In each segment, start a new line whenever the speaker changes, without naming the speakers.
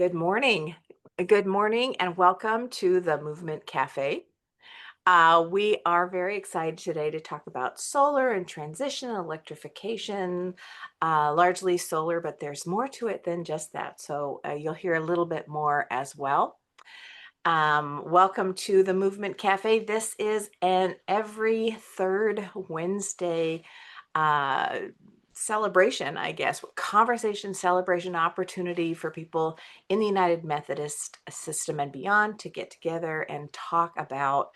Good morning. Good morning and welcome to the Movement Cafe. We are very excited today to talk about solar and transition, electrification, largely solar, but there's more to it than just that. So you'll hear a little bit more as well. Welcome to the Movement Cafe. This is an every third Wednesday celebration, I guess, conversation, celebration opportunity for people in the United Methodist system and beyond to get together and talk about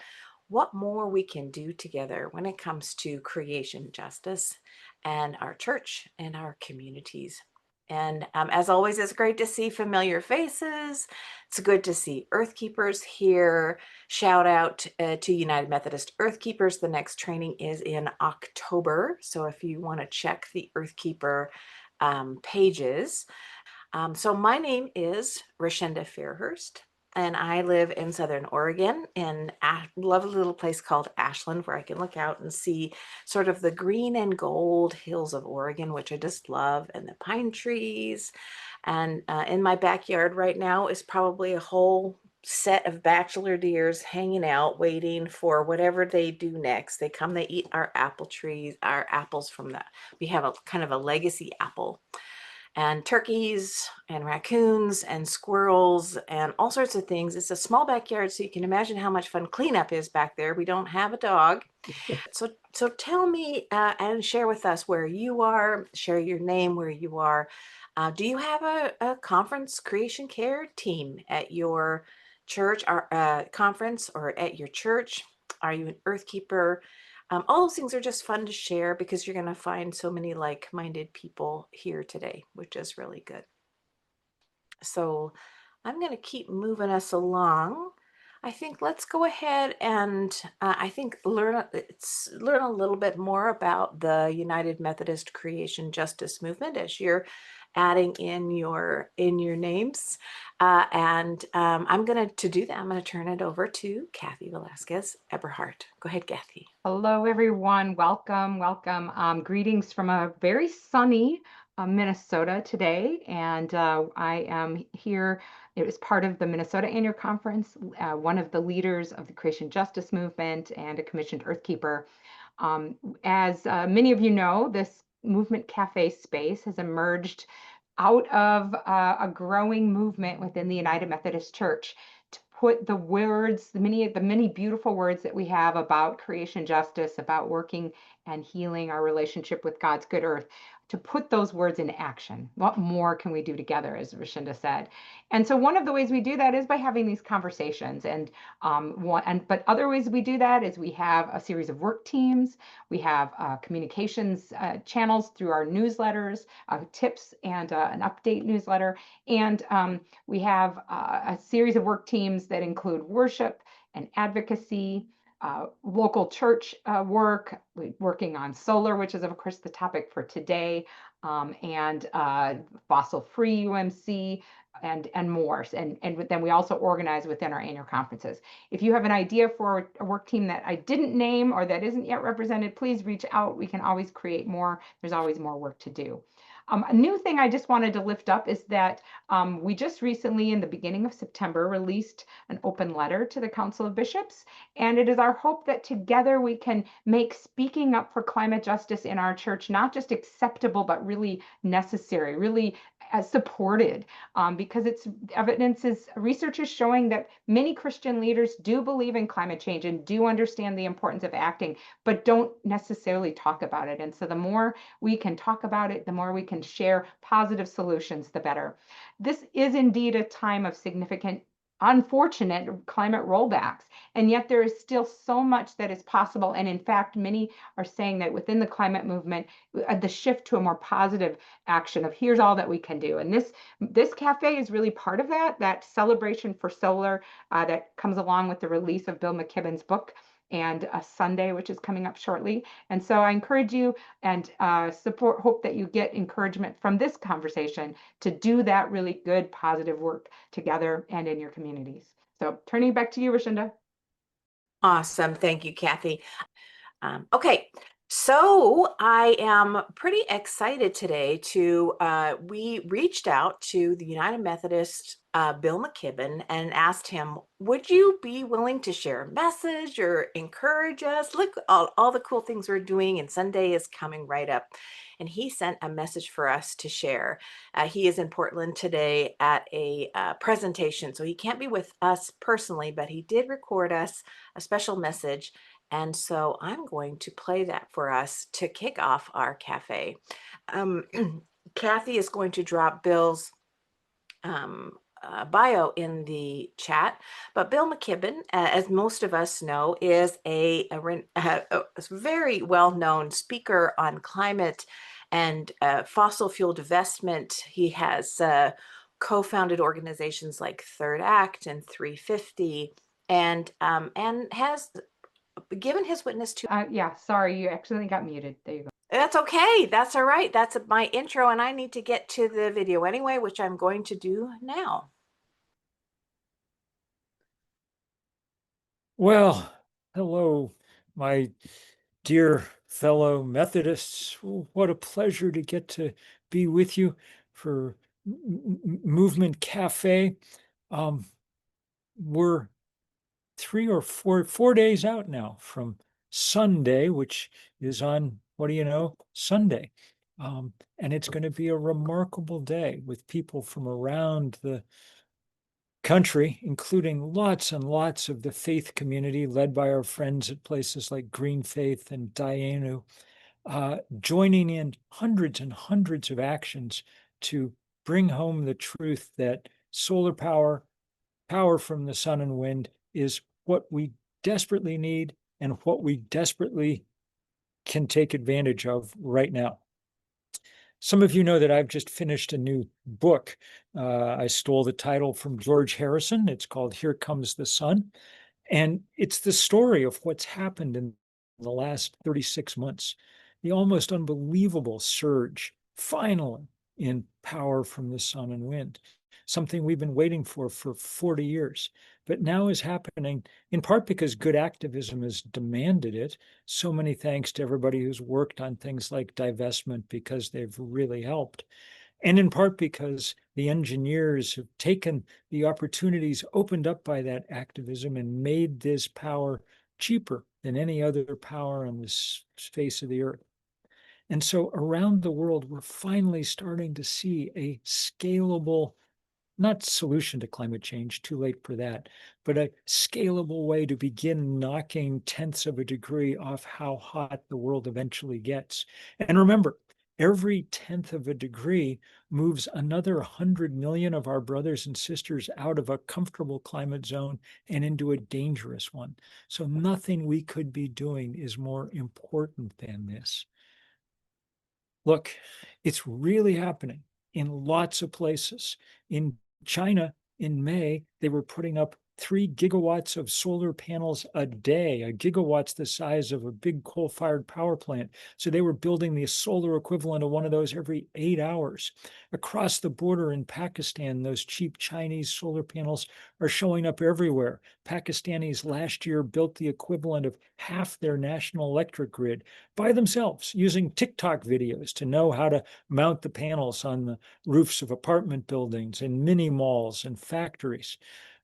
what more we can do together when it comes to creation justice and our church and our communities. And as always, it's great to see familiar faces. It's good to see Earth Keepers here. Shout out to United Methodist Earth Keepers. The next training is in October. So if you want to check the Earth Keeper pages. So my name is Rashenda Fairhurst, and I live in Southern Oregon in a lovely little place called Ashland, where I can look out and see sort of the green and gold hills of Oregon, which I just love, and the pine trees. And in my backyard right now is probably a whole set of bachelor deers hanging out, waiting for whatever they do next. They come, they eat our apple trees, our apples from the, we have a kind of a legacy apple, and turkeys and raccoons and squirrels and all sorts of things. It's a small backyard, so you can imagine how much fun cleanup is back there. We don't have a dog. So tell me and share with us where you are, share your name, where you are. Do you have a conference creation care team at your church or conference or at your church? Are you an earth keeper? All those things are just fun to share because you're going to find so many like-minded people here today, which is really good. So I'm going to keep moving us along. I think let's go ahead and I think learn a little bit more about the United Methodist Creation Justice Movement as you're adding in your names. I'm going to do that. I'm going to turn it over to Kathy Velasquez Eberhardt. Go ahead, Kathy.
Hello, everyone. Welcome, welcome. Greetings from a very sunny Minnesota today. And I am here. It was part of the Minnesota Annual Conference, one of the leaders of the Creation Justice Movement and a commissioned Earthkeeper. As many of you know, this Movement Cafe space has emerged out of a growing movement within the United Methodist Church to put the words, the many beautiful words that we have about creation justice, about working and healing our relationship with God's good earth, to put those words into action. What more can we do together, as Rashenda said? And so one of the ways we do that is by having these conversations. But other ways we do that is we have a series of work teams. We have communications channels through our newsletters, tips, and an update newsletter. And we have a series of work teams that include worship and advocacy, local church work, working on solar, which is, of course, the topic for today, and fossil-free UMC, and more. And then we also organize within our annual conferences. If you have an idea for a work team that I didn't name or that isn't yet represented, please reach out. We can always create more. There's always more work to do. A new thing I just wanted to lift up is that we just recently, in the beginning of September, released an open letter to the Council of Bishops. And it is our hope that together we can make speaking up for climate justice in our church not just acceptable, but really necessary, really supported, because research is showing that many Christian leaders do believe in climate change and do understand the importance of acting, but don't necessarily talk about it. And so the more we can talk about it, the more we can share positive solutions, the better. This is indeed a time of significant, unfortunate climate rollbacks, and yet there is still so much that is possible. And in fact, many are saying that within the climate movement, the shift to a more positive action of here's all that we can do. And this cafe is really part of that celebration for solar that comes along with the release of Bill McKibben's book, and a Sunday, which is coming up shortly. And so I encourage you and hope that you get encouragement from this conversation to do that really good, positive work together and in your communities. So turning back to you, Rashenda.
Awesome. Thank you, Kathy. Okay, So I am pretty excited today we reached out to the United Methodist, Bill McKibben, and asked him, would you be willing to share a message or encourage us? Look, all the cool things we're doing, and Sunday is coming right up. And he sent a message for us to share. He is in Portland today at a presentation, so he can't be with us personally, but he did record us a special message, and so I'm going to play that for us to kick off our cafe. Um, Kathy is going to drop Bill's um, bio in the chat, but Bill McKibben, as most of us know, is a very well-known speaker on climate and fossil fuel divestment. He has co-founded organizations like Third Act and 350, and has given his witness to.
Yeah, sorry, you accidentally got muted. There you go.
That's okay. That's all right. That's my intro, and I need to get to the video anyway, which I'm going to do now.
Well, hello, my dear fellow Methodists. What a pleasure to get to be with you for Movement Cafe. Um, we're 4 days out now from Sunday, which is on, what do you know, Sunday. And it's going to be a remarkable day with people from around the country, including lots and lots of the faith community led by our friends at places like Green Faith and Dianu, joining in hundreds and hundreds of actions to bring home the truth that solar power, power from the sun and wind, is what we desperately need and what we desperately can take advantage of right now. Some of you know that I've just finished a new book. I stole the title from George Harrison. It's called Here Comes the Sun. And it's the story of what's happened in the last 36 months, the almost unbelievable surge, finally, in power from the sun and wind, something we've been waiting for 40 years, but now is happening in part because good activism has demanded it. So many thanks to everybody who's worked on things like divestment, because they've really helped. And in part because the engineers have taken the opportunities opened up by that activism and made this power cheaper than any other power on this face of the earth. And so around the world, we're finally starting to see a scalable, not solution to climate change, too late for that, but a scalable way to begin knocking tenths of a degree off how hot the world eventually gets. And remember, every tenth of a degree moves another 100 million of our brothers and sisters out of a comfortable climate zone and into a dangerous one. So nothing we could be doing is more important than this. Look, it's really happening in lots of places. In China, in May, they were putting up 3 gigawatts of solar panels a day. A gigawatt's the size of a big coal-fired power plant. So they were building the solar equivalent of one of those every 8 hours. Across the border in Pakistan, those cheap Chinese solar panels are showing up everywhere. Pakistanis last year built the equivalent of half their national electric grid by themselves, using TikTok videos to know how to mount the panels on the roofs of apartment buildings and mini malls and factories.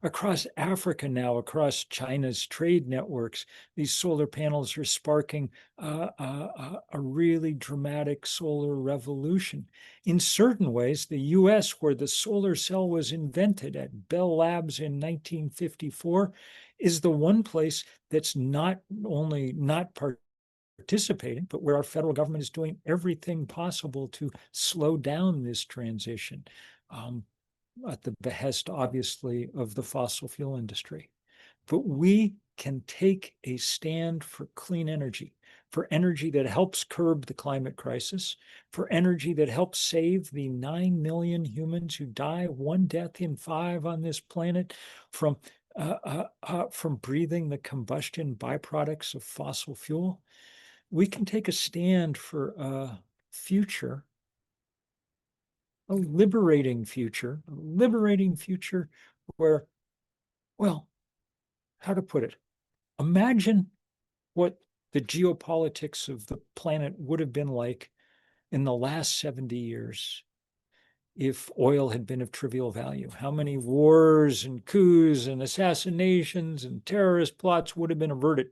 Across Africa now, across China's trade networks, these solar panels are sparking a really dramatic solar revolution. In certain ways, the US, where the solar cell was invented at Bell Labs in 1954, is the one place that's not only not participating, but where our federal government is doing everything possible to slow down this transition, at the behest, obviously, of the fossil fuel industry. But we can take a stand for clean energy, for energy that helps curb the climate crisis, for energy that helps save the 9 million humans who die, 1 death in 5 on this planet, from breathing the combustion byproducts of fossil fuel. We can take a stand for a future, a liberating future where, well, how to put it? Imagine what the geopolitics of the planet would have been like in the last 70 years if oil had been of trivial value. How many wars and coups and assassinations and terrorist plots would have been averted?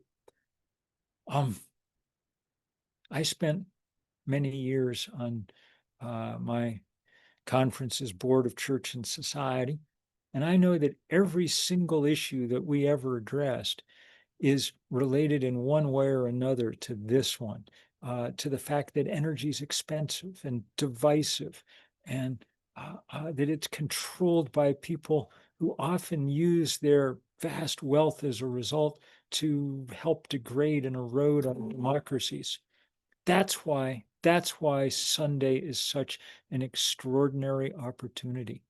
I spent many years on my conference's board of church and society, and I know that every single issue that we ever addressed is related in one way or another to this one, to the fact that energy is expensive and divisive, and that it's controlled by people who often use their vast wealth as a result to help degrade and erode our democracies. That's why Sunday is such an extraordinary opportunity.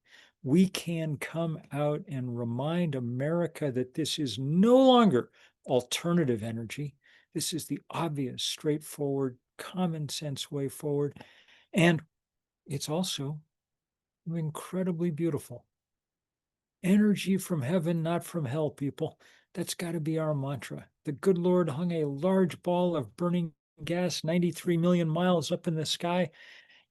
We can come out and remind America that this is no longer alternative energy. This is the obvious, straightforward, common sense way forward. And it's also incredibly beautiful. Energy from heaven, not from hell, people. That's got to be our mantra. The good Lord hung a large ball of burning gas 93 million miles up in the sky,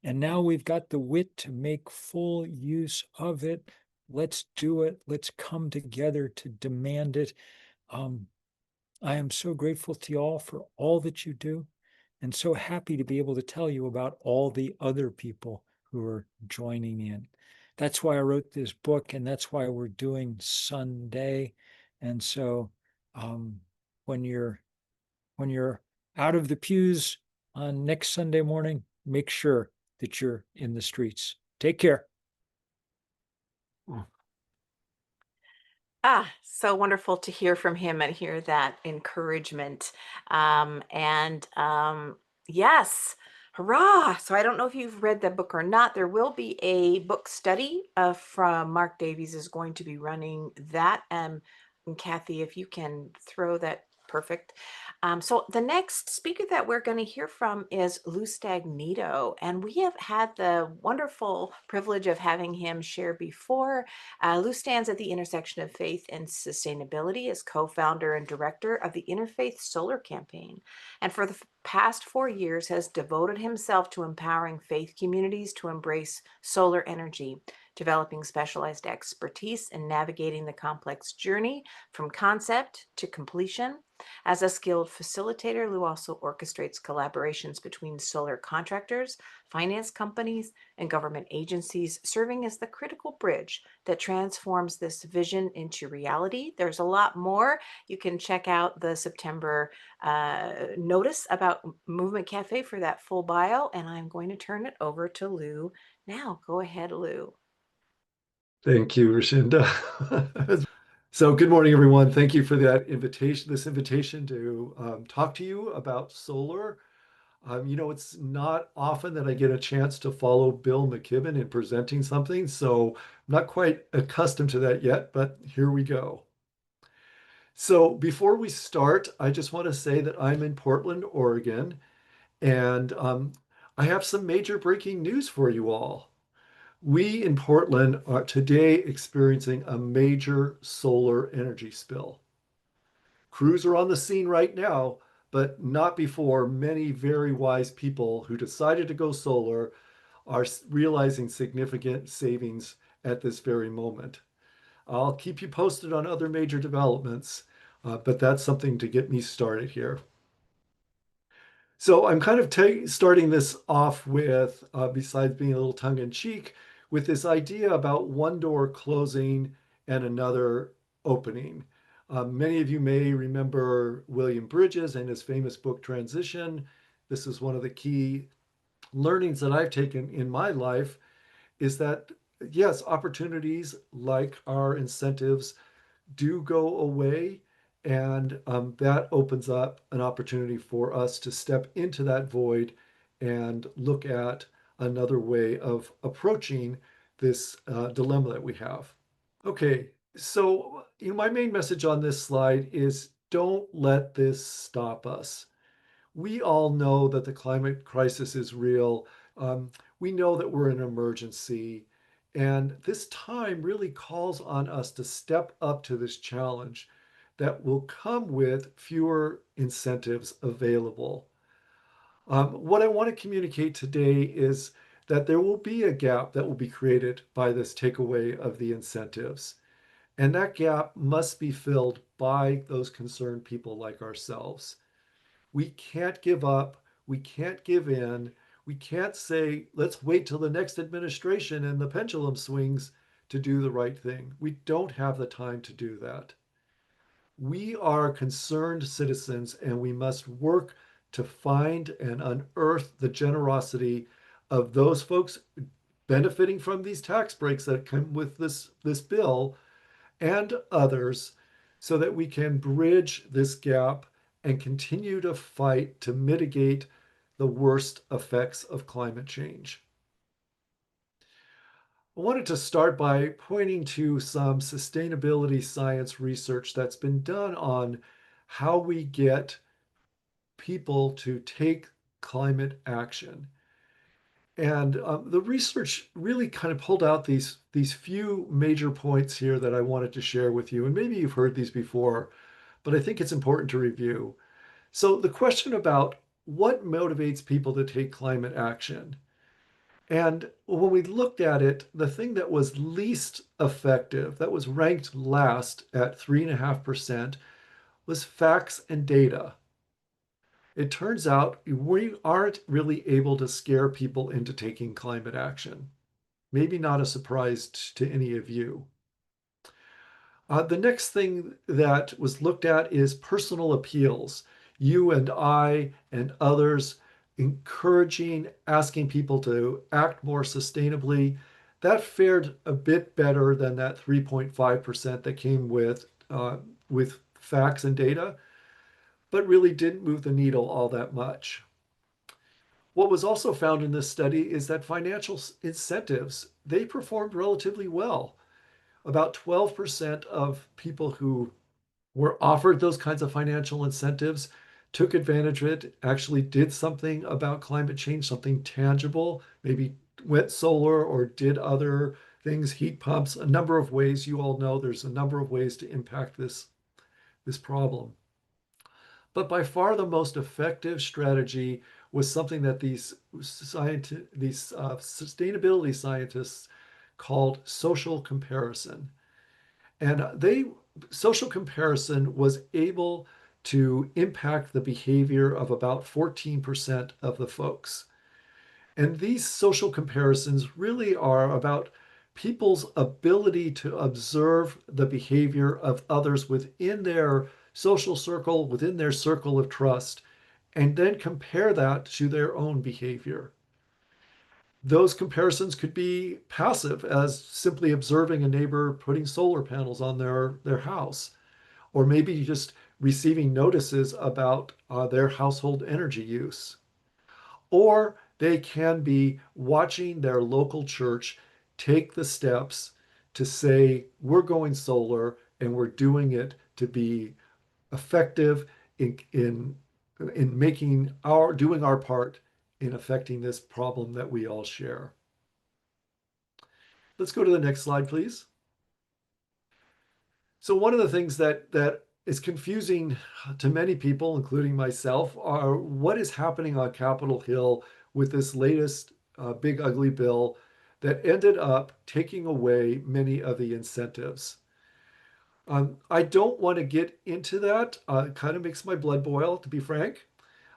and now we've got the wit to make full use of it. Let's do it. Let's come together to demand it. Um, I am so grateful to you all for all that you do, and so happy to be able to tell you about all the other people who are joining in. That's why I wrote this book, and that's why we're doing Sunday. And so, um, when you're when you're out of the pews on next Sunday morning, make sure that you're in the streets. Take care.
So wonderful to hear from him and hear that encouragement. And yes, hurrah. So I don't know if you've read the book or not. There will be a book study from Mark Davies is going to be running that. And Kathy, if you can throw that, perfect. So the next speaker that we're going to hear from is Lou Stagnito, and we have had the wonderful privilege of having him share before. Lou stands at the intersection of faith and sustainability as co-founder and director of the Interfaith Solar Campaign, and for the past 4 years has devoted himself to empowering faith communities to embrace solar energy, developing specialized expertise in navigating the complex journey from concept to completion. As a skilled facilitator, Lou also orchestrates collaborations between solar contractors, finance companies, and government agencies, serving as the critical bridge that transforms this vision into reality. There's a lot more. You can check out the September notice about Movement Cafe for that full bio, and I'm going to turn it over to Lou now. Go ahead, Lou.
Thank you, Rashinda. So good morning, everyone. Thank you for this invitation to talk to you about solar. It's not often that I get a chance to follow Bill McKibben in presenting something, so I'm not quite accustomed to that yet, but here we go. So before we start, I just want to say that I'm in Portland, Oregon, and I have some major breaking news for you all. We in Portland are today experiencing a major solar energy spill. Crews are on the scene right now, but not before many very wise people who decided to go solar are realizing significant savings at this very moment. I'll keep you posted on other major developments, but that's something to get me started here. So I'm kind of starting this off with, besides being a little tongue in cheek, with this idea about one door closing and another opening. Many of you may remember William Bridges and his famous book Transition. This is one of the key learnings that I've taken in my life is that, yes, opportunities like our incentives do go away. And that opens up an opportunity for us to step into that void and look at another way of approaching this dilemma that we have. Okay, so my main message on this slide is don't let this stop us. We all know that the climate crisis is real. We know that we're in an emergency. And this time really calls on us to step up to this challenge that will come with fewer incentives available. What I want to communicate today is that there will be a gap that will be created by this takeaway of the incentives. And that gap must be filled by those concerned people like ourselves. We can't give up. We can't give in. We can't say, let's wait till the next administration and the pendulum swings to do the right thing. We don't have the time to do that. We are concerned citizens and we must work to find and unearth the generosity of those folks benefiting from these tax breaks that come with this bill and others so that we can bridge this gap and continue to fight to mitigate the worst effects of climate change. I wanted to start by pointing to some sustainability science research that's been done on how we get people to take climate action. And the research really kind of pulled out these few major points here that I wanted to share with you. And maybe you've heard these before, but I think it's important to review. So the question about what motivates people to take climate action. And when we looked at it, the thing that was least effective, that was ranked last at 3.5%, was facts and data. It turns out we aren't really able to scare people into taking climate action. Maybe not a surprise to any of you. The next thing that was looked at is personal appeals. You and I and others encouraging, asking people to act more sustainably. That fared a bit better than that 3.5% that came with facts and data, but really didn't move the needle all that much. What was also found in this study is that financial incentives, they performed relatively well. About 12% of people who were offered those kinds of financial incentives took advantage of it, actually did something about climate change, something tangible, maybe went solar or did other things, heat pumps, a number of ways. You all know there's a number of ways to impact this problem. But by far the most effective strategy was something that these sustainability scientists called social comparison. And social comparison was able to impact the behavior of about 14% of the folks. And these social comparisons really are about people's ability to observe the behavior of others within their social circle, within their circle of trust, and then compare that to their own behavior. Those comparisons could be passive, as simply observing a neighbor putting solar panels on their house, or maybe just receiving notices about their household energy use. Or they can be watching their local church take the steps to say, we're going solar and we're doing it to be effective in making doing our part in affecting this problem that we all share. Let's go to the next slide, please. So one of the things that is confusing to many people, including myself, are what is happening on Capitol Hill with this latest big ugly bill that ended up taking away many of the incentives. I don't want to get into that. It kind of makes my blood boil, to be frank.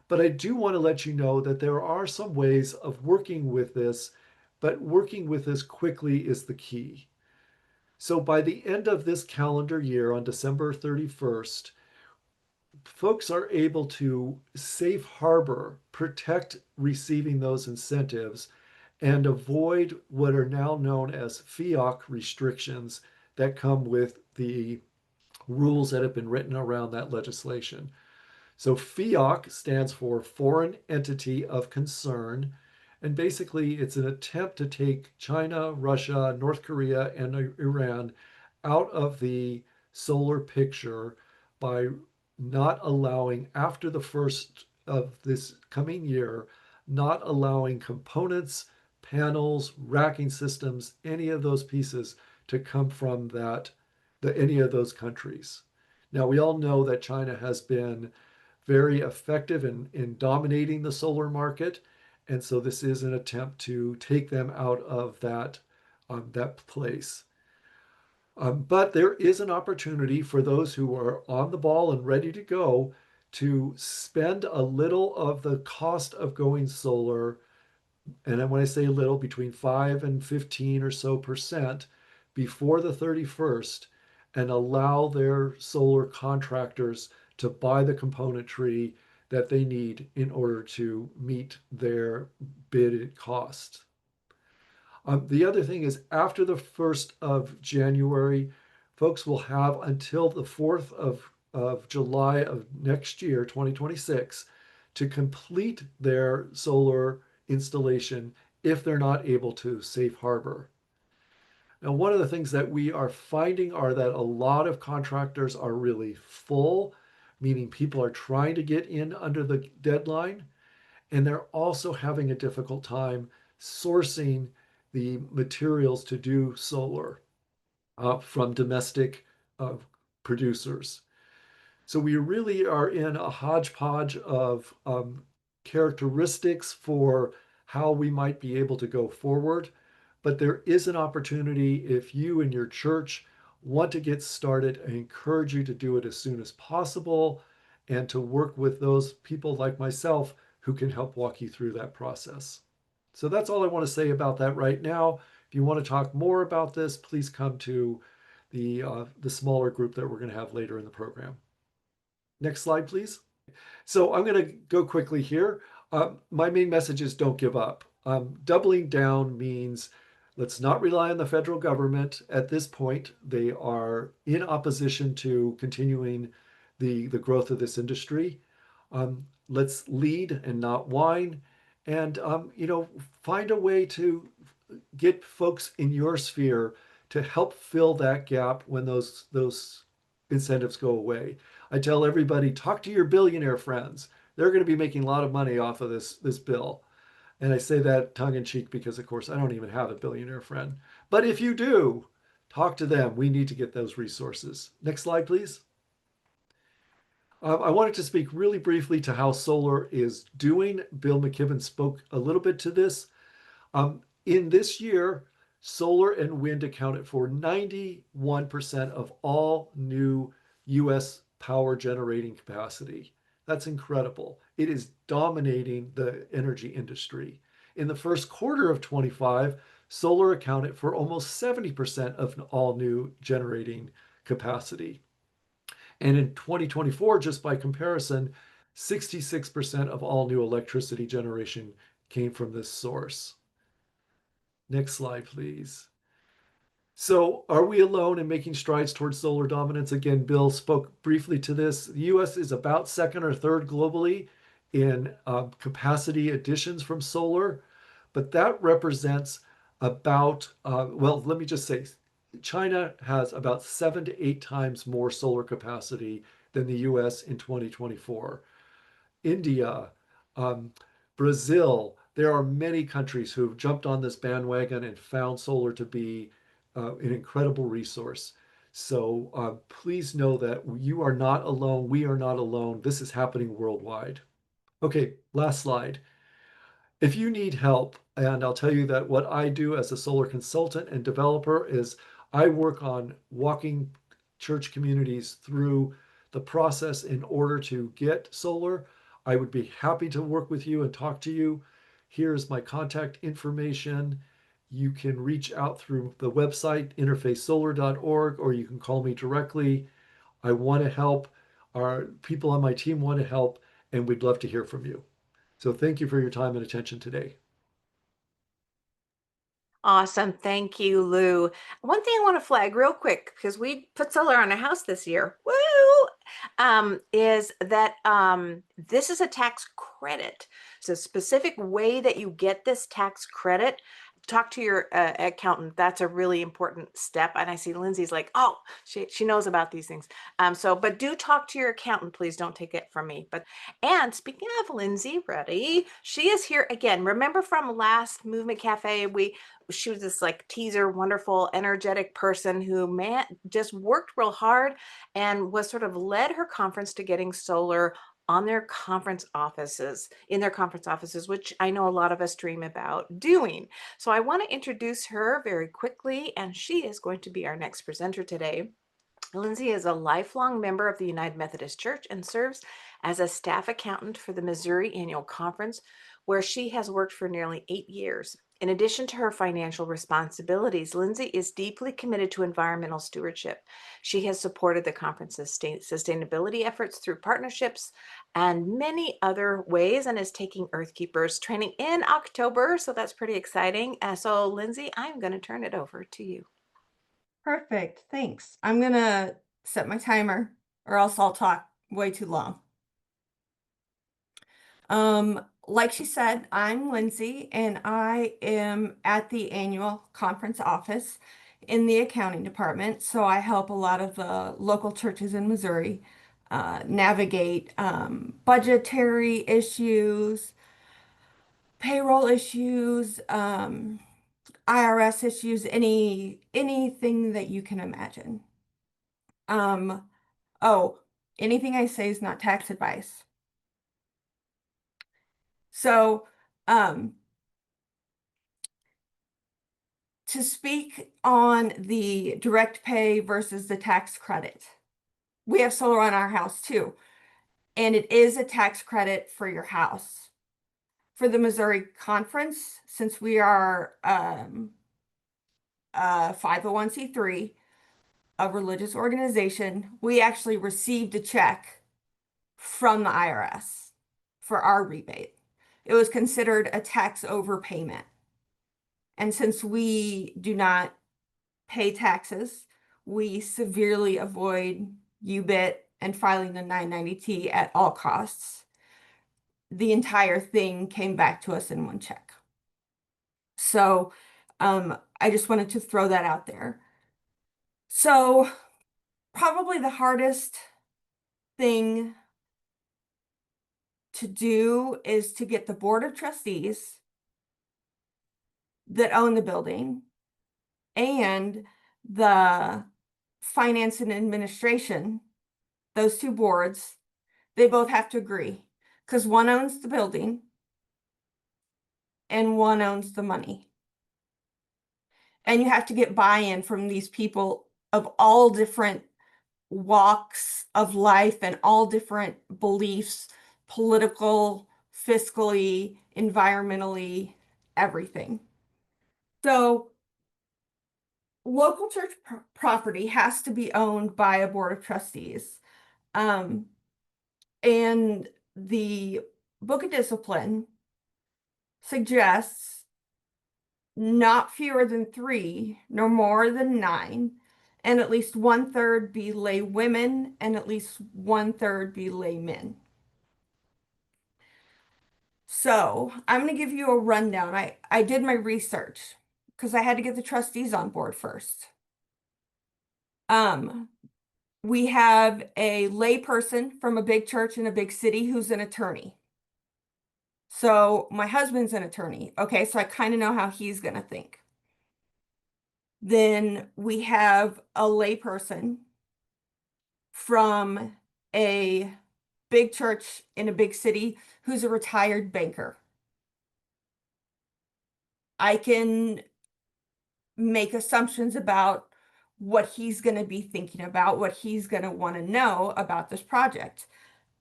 But I do want to let you know that there are some ways of working with this, but working with this quickly is the key. So by the end of this calendar year, on December 31st, folks are able to safe harbor, protect receiving those incentives, and avoid what are now known as FEOC restrictions that come with the rules that have been written around that legislation. So FEOC stands for Foreign Entity of Concern. And basically, it's an attempt to take China, Russia, North Korea, and Iran out of the solar picture by not allowing, after the first of this coming year, not allowing components, panels, racking systems, any of those pieces to come from any of those countries. Now, we all know that China has been very effective in dominating the solar market. And so this is an attempt to take them out of that place. But there is an opportunity for those who are on the ball and ready to go to spend a little of the cost of going solar, and when I say little, between 5 and 15 or so percent before the 31st, and allow their solar contractors to buy the componentry that they need in order to meet their bid cost. The other thing is, after the 1st of January, folks will have until the 4th of July of next year, 2026, to complete their solar installation if they're not able to safe harbor. Now, one of the things that we are finding are that a lot of contractors are really full, meaning people are trying to get in under the deadline, and they're also having a difficult time sourcing the materials to do solar from domestic uh, producers. So we really are in a hodgepodge of characteristics for how we might be able to go forward. But there is an opportunity if you and your church want to get started. I encourage you to do it as soon as possible and to work with those people like myself who can help walk you through that process. So that's all I want to say about that right now. If you want to talk more about this, please come to the smaller group that we're going to have later in the program. Next slide, please. So I'm going to go quickly here. My main message is don't give up. Doubling down means let's not rely on the federal government at this point. They are in opposition to continuing the growth of this industry. Let's lead and not whine, and find a way to get folks in your sphere to help fill that gap when those incentives go away. I tell everybody, talk to your billionaire friends. They're going to be making a lot of money off of this bill. And I say that tongue in cheek because, of course, I don't even have a billionaire friend. But if you do, talk to them. We need to get those resources. Next slide, please. I wanted to speak really briefly to how solar is doing. Bill McKibben spoke a little bit to this. In this year, solar and wind accounted for 91% of all new US power generating capacity. That's incredible. It is dominating the energy industry. In the first quarter of 25, solar accounted for almost 70% of all new generating capacity. And in 2024, just by comparison, 66% of all new electricity generation came from this source. Next slide, please. So, are we alone in making strides towards solar dominance? Again, Bill spoke briefly to this. The US is about second or third globally in capacity additions from solar, but that represents about, well, let me just say, China has about 7 to 8 times more solar capacity than the US in 2024. India, um, Brazil, there are many countries who have jumped on this bandwagon and found solar to be an incredible resource. So please know that you are not alone. We are not alone. This is happening worldwide. Okay, last slide. If you need help, and I'll tell you that what I do as a solar consultant and developer is I work on walking church communities through the process in order to get solar. I would be happy to work with you and talk to you. Here's my contact information. You can reach out through the website interfacesolar.org, or you can call me directly. I want to help. Our people on my team want to help, and we'd love to hear from you. So thank you for your time and attention today.
Awesome. Thank you, Lou. One thing I want to flag real quick, because we put solar on a house this year, woo, is that this is a tax credit. So specific way that you get this tax credit talk to your accountant. That's a really important step. And I see Lindsay's like, oh, she knows about these things. But do talk to your accountant, please. Don't take it from me. And speaking of Lindsay Reddy, she is here again. Remember from last Movement Cafe, she was this like teaser, wonderful, energetic person who just worked real hard and was sort of led her conference to getting solar on their conference offices, in their conference offices, which I know a lot of us dream about doing. So I want to introduce her very quickly, and she is going to be our next presenter today. Lindsay is a lifelong member of the United Methodist Church and serves as a staff accountant for the Missouri Annual Conference, where she has worked for nearly 8 years. In addition to her financial responsibilities, Lindsay is deeply committed to environmental stewardship. She has supported the conference's sustainability efforts through partnerships and many other ways, and is taking Earthkeepers training in October. So that's pretty exciting. So, Lindsay, I'm going to turn it over to you.
Perfect. Thanks. I'm going to set my timer or else I'll talk way too long. Like she said, I'm Lindsay and I am at the annual conference office in the accounting department. So I help a lot of the local churches in Missouri navigate budgetary issues, payroll issues, IRS issues, anything that you can imagine. Oh, anything I say is not tax advice. So, to speak on the direct pay versus the tax credit, we have solar on our house too, and it is a tax credit for your house. For the Missouri Conference, since we are a 501c3, a religious organization, we actually received a check from the IRS for our rebate. It was considered a tax overpayment. And since we do not pay taxes, we severely avoid UBIT and filing the 990T at all costs. The entire thing came back to us in one check. So I just wanted to throw that out there. So probably the hardest thing to do is to get the board of trustees that own the building and the finance and administration, those two boards, they both have to agree because one owns the building and one owns the money. And you have to get buy-in from these people of all different walks of life and all different beliefs, political, fiscally, environmentally, everything. So local church property has to be owned by a board of trustees. And the Book of Discipline suggests not fewer than 3, no more than 9, and at least 1/3 be lay women and at least 1/3 be lay men. So I'm going to give you a rundown. I did my research because I had to get the trustees on board first. We have a lay person from a big church in a big city who's an attorney. So my husband's an attorney. Okay, so I kind of know how he's going to think. Then we have a lay person from a big church in a big city who's a retired banker. I can make assumptions about what he's going to be thinking about, what he's going to want to know about this project.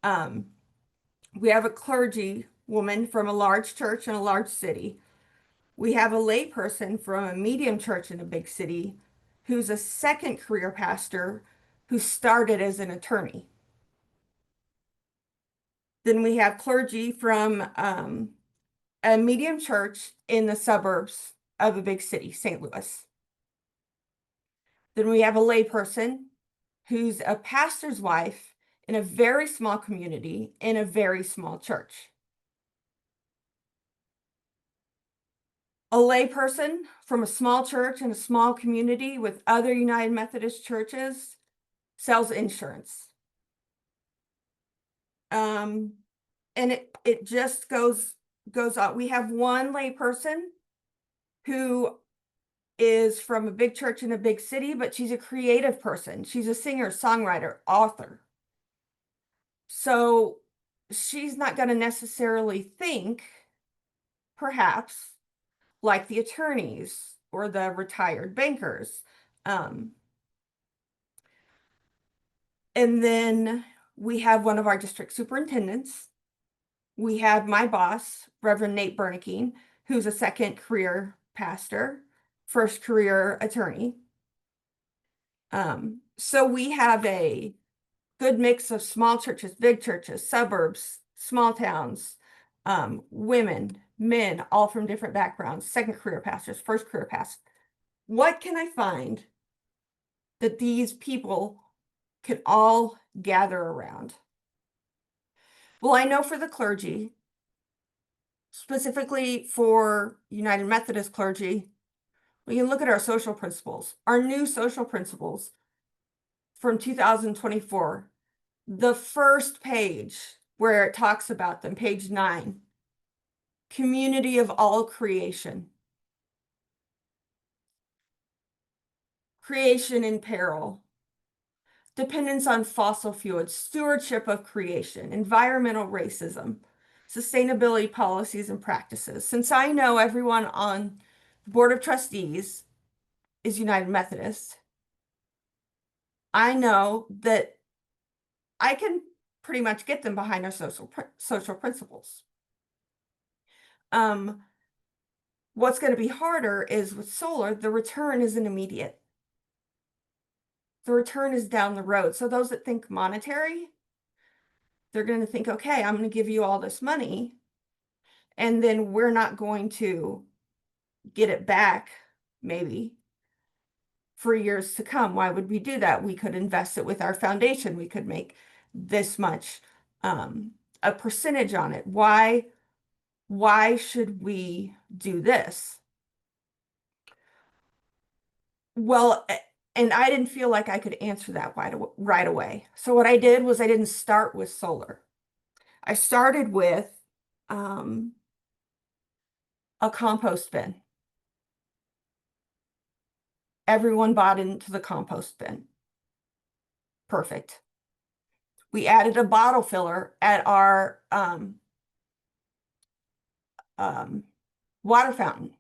We have a clergy woman from a large church in a large city. We have a lay person from a medium church in a big city who's a second career pastor who started as an attorney. Then we have clergy from a medium church in the suburbs of a big city, St. Louis. Then we have a lay person who's a pastor's wife in a very small community in a very small church. A layperson from a small church in a small community with other United Methodist churches sells insurance. And it just goes on. We have one layperson who is from a big church in a big city, but she's a creative person. She's a singer, songwriter, author. So she's not going to necessarily think, perhaps, like the attorneys or the retired bankers. Um, and then we have one of our district superintendents. We have my boss, Reverend Nate Berniking, who's a second career pastor, first career attorney. So we have a good mix of small churches, big churches, suburbs, small towns, women, men, all from different backgrounds, second career pastors, first career pastors. What can I find that these people can all gather around? Well, I know for the clergy, specifically for United Methodist clergy, we can look at our social principles, our new social principles from 2024. The first page where it talks about them, page 9, community of all creation. Creation in peril. Dependence on fossil fuels, stewardship of creation, environmental racism, sustainability policies and practices. Since I know everyone on the Board of Trustees is United Methodist, I know that I can pretty much get them behind our social principles. What's going to be harder is with solar, the return isn't immediate. The return is down the road. So those that think monetary, they're going to think, okay, I'm going to give you all this money, and then we're not going to get it back, maybe, for years to come. Why would we do that? We could invest it with our foundation. We could make this much, a percentage on it. Why should we do this? Well, and I didn't feel like I could answer that right away. So what I did was I didn't start with solar. I started with a compost bin. Everyone bought into the compost bin. Perfect. We added a bottle filler at our water fountain.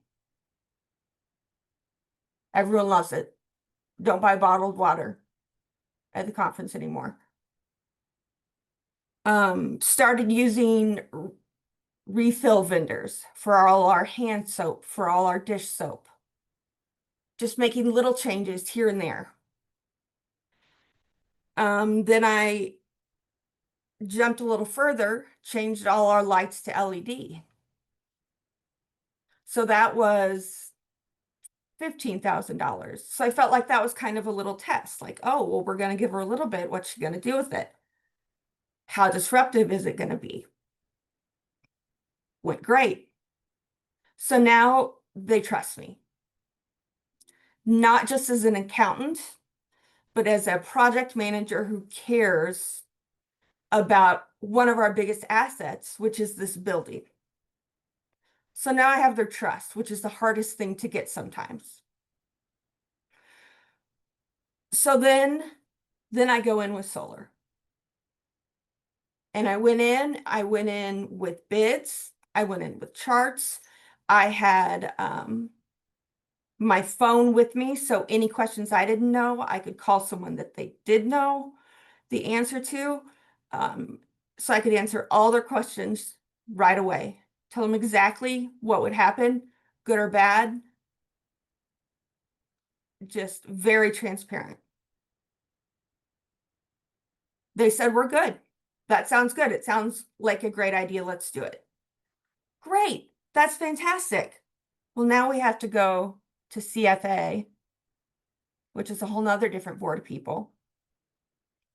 Everyone loves it. Don't buy bottled water at the conference anymore. Started using refill vendors for all our hand soap, for all our dish soap. Just making little changes here and there. Then I jumped a little further, changed all our lights to LED. So that was $15,000. So I felt like that was kind of a little test. Like, oh, well, we're going to give her a little bit. What's she going to do with it? How disruptive is it going to be? Went great. So now they trust me. Not just as an accountant, but as a project manager who cares about one of our biggest assets, which is this building. So now I have their trust, which is the hardest thing to get sometimes. So then I go in with solar. And I went in with bids, I went in with charts. I had my phone with me, so any questions I didn't know, I could call someone that they did know the answer to. So I could answer all their questions right away, tell them exactly what would happen, good or bad, just very transparent. They said, we're good. That sounds good. It sounds like a great idea. Let's do it. Great. That's fantastic. Well, now we have to go to CFA, which is a whole nother different board of people,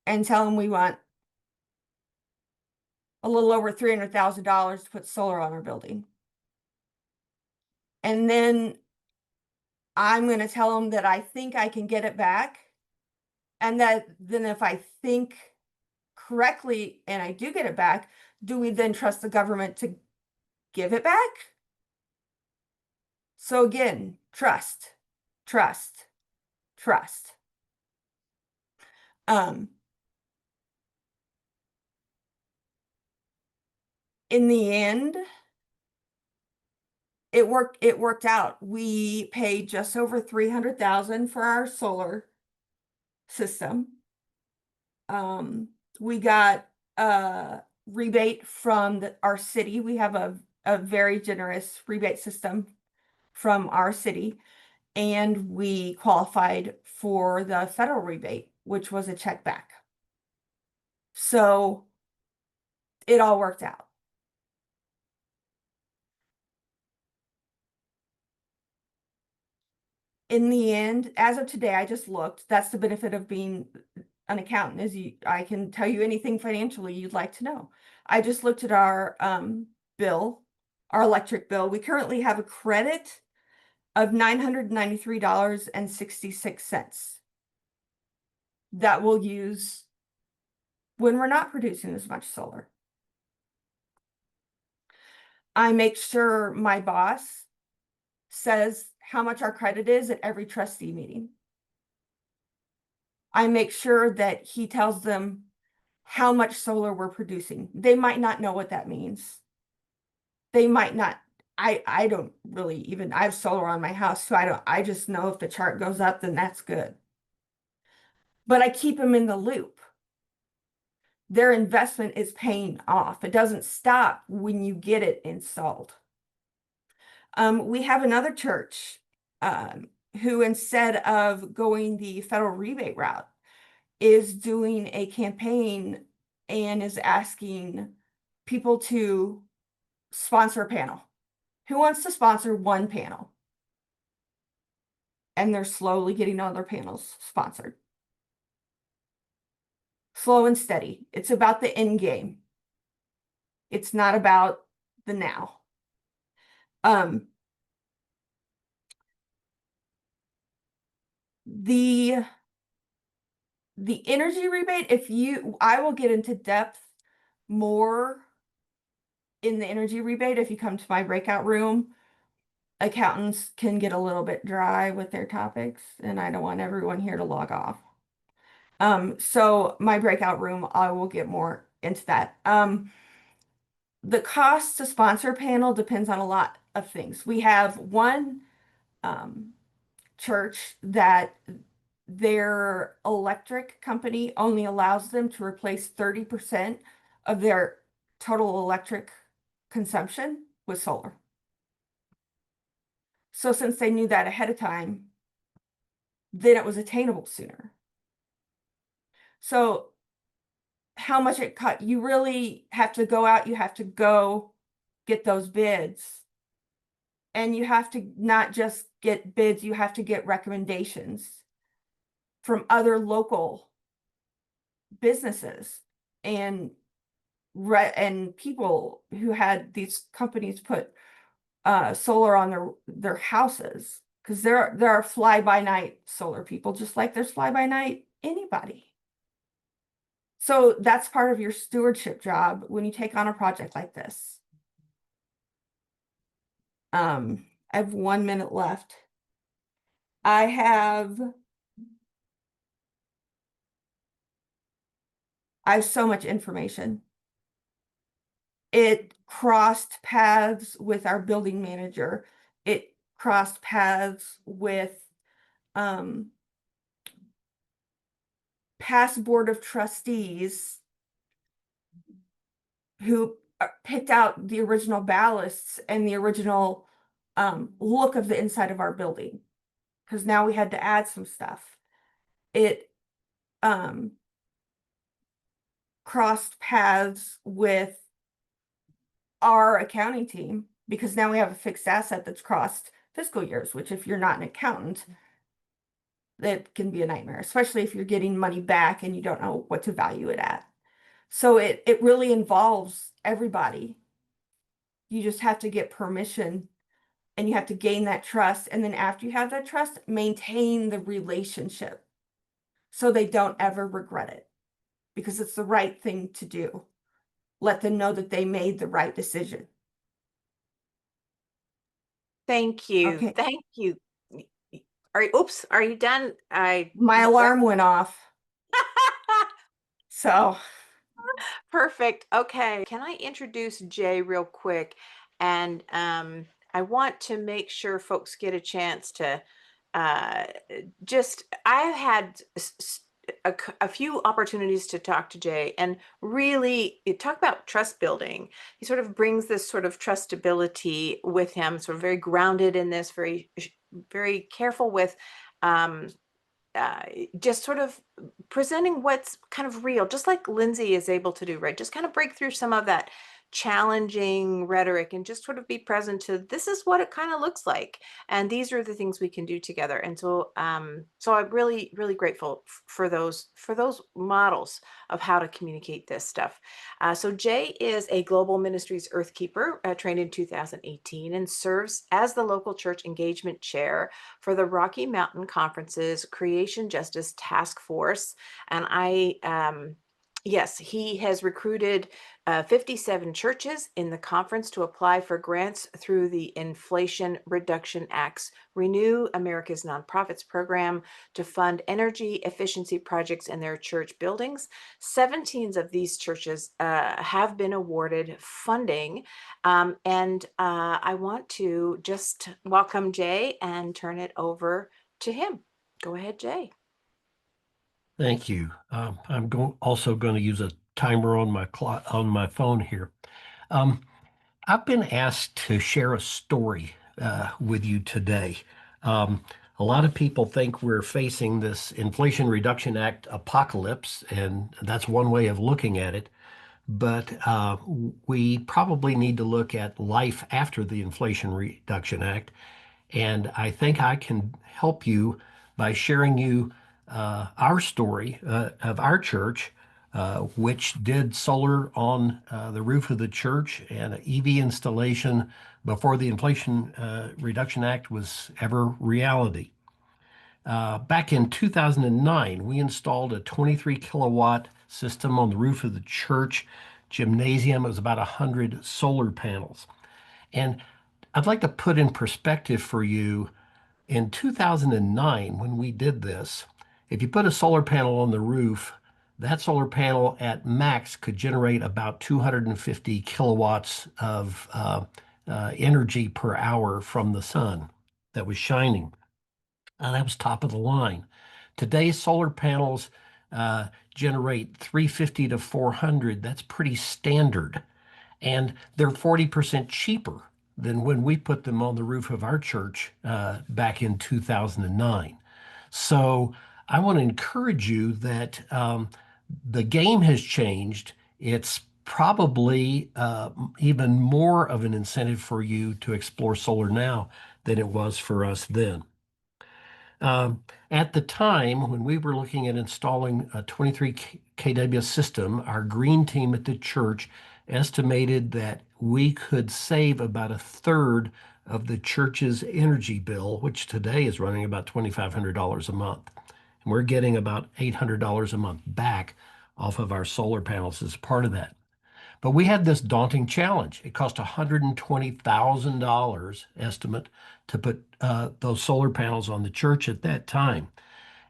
and tell them we want a little over $300,000 to put solar on our building. And then I'm going to tell them that I think I can get it back. And that then if I think correctly and I do get it back, do we then trust the government to give it back? So again, trust, trust, trust. Um, in the end, it worked out. We paid just over 300,000 for our solar system. We got a rebate from our city. We have a very generous rebate system from our city, and we qualified for the federal rebate, which was a check back. So it all worked out. In the end, as of today, I just looked. That's the benefit of being an accountant, is I can tell you anything financially you'd like to know. I just looked at our bill, our electric bill. We currently have a credit of $993.66 that we'll use when we're not producing as much solar. I make sure my boss says how much our credit is at every trustee meeting. I make sure that he tells them how much solar we're producing. They might not know what that means. They might not. I don't really even, I have solar on my house, so I just know if the chart goes up, then that's good. But I keep them in the loop. Their investment is paying off. It doesn't stop when you get it installed. We have another church who, instead of going the federal rebate route, is doing a campaign and is asking people to sponsor a panel. Who wants to sponsor one panel? And they're slowly getting all their panels sponsored. Slow and steady. It's about the end game. It's not about the now. The energy rebate, I will get into depth more in the energy rebate if you come to my breakout room. Accountants can get a little bit dry with their topics, and I don't want everyone here to log off. So my breakout room, I will get more into that. The cost to sponsor a panel depends on a lot of things. We have one church that their electric company only allows them to replace 30% of their total electric consumption with solar. So since they knew that ahead of time, then it was attainable sooner. So how much it cut, you really have to go out, you have to go get those bids. And you have to not just get bids, you have to get recommendations from other local businesses and people who had these companies put solar on their houses, because there are fly-by-night solar people, just like there's fly-by-night anybody. So that's part of your stewardship job when you take on a project like this. I have 1 minute left. I have so much information. It crossed paths with our building manager. It crossed paths with past board of trustees who picked out the original ballasts and the original look of the inside of our building, because now we had to add some stuff. It crossed paths with our accounting team, because now we have a fixed asset that's crossed fiscal years, which if you're not an accountant, that can be a nightmare, especially if you're getting money back and you don't know what to value it at. So it really involves everybody. You just have to get permission and you have to gain that trust. And then after you have that trust, maintain the relationship so they don't ever regret it because it's the right thing to do. Let them know that they made the right decision.
Thank you.
Okay,
Thank you. Oops, are you done? I
my alarm went off. So,
Perfect. Okay. Can I introduce Jay real quick? And I want to make sure folks get a chance to uh, I've had a few opportunities to talk to Jay and really talk about trust building. He sort of brings this sort of trustability with him, sort of very grounded in this, very careful with um, uh, just sort of presenting what's kind of real, just like Lindsay is able to do, right? Just kind of break through some of that challenging rhetoric and just sort of be present to this is what it kind of looks like, and these are the things we can do together. And so I'm really, really grateful for those models of how to communicate this stuff. So Jay is a Global Ministries Earthkeeper, trained in 2018, and serves as the local church engagement chair for the Rocky Mountain Conference's Creation Justice Task Force. And yes, he has recruited 57 churches in the conference to apply for grants through the Inflation Reduction Act's Renew America's Nonprofits program to fund energy efficiency projects in their church buildings. 17 of these churches have been awarded funding, and I want to just welcome Jay and turn it over to him. Go ahead, Jay.
Thank you. Also going to use a timer on on my phone here. Um, I've been asked to share a story with you today. Um, a lot of people think we're facing this Inflation Reduction Act apocalypse, and that's one way of looking at it. But we probably need to look at life after the Inflation Reduction Act. And I think I can help you by sharing you our story of our church, which did solar on the roof of the church and an EV installation before the Inflation Reduction Act was ever reality. Back in 2009, we installed a 23 kilowatt system on the roof of the church gymnasium. It was about 100 solar panels. And I'd like to put in perspective for you in 2009, when we did this, if you put a solar panel on the roof, that solar panel at max could generate about 250 kilowatts of energy per hour from the sun that was shining. That was top of the line. Today's solar panels generate 350 to 400. That's pretty standard. And they're 40% cheaper than when we put them on the roof of our church back in 2009. So I want to encourage you that the game has changed. It's probably even more of an incentive for you to explore solar now than it was for us then. At the time, when we were looking at installing a 23 kW system, our green team at the church estimated that we could save about a third of the church's energy bill, which today is running about $2,500 a month. And we're getting about $800 a month back off of our solar panels as part of that. But we had this daunting challenge. It cost $120,000 estimate to put those solar panels on the church at that time.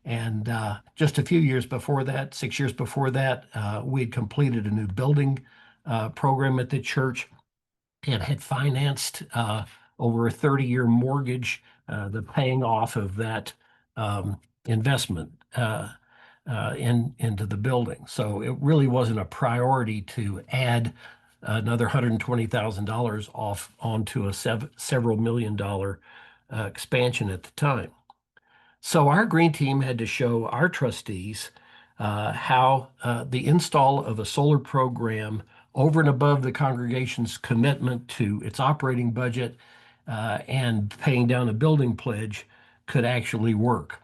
And just a few years before that, 6 years before that, we had completed a new building program at the church and had financed over a 30-year mortgage, the paying off of that investment into the building. So it really wasn't a priority to add another $120,000 off onto a several million dollar expansion at the time. So our green team had to show our trustees how the install of a solar program over and above the congregation's commitment to its operating budget and paying down a building pledge could actually work.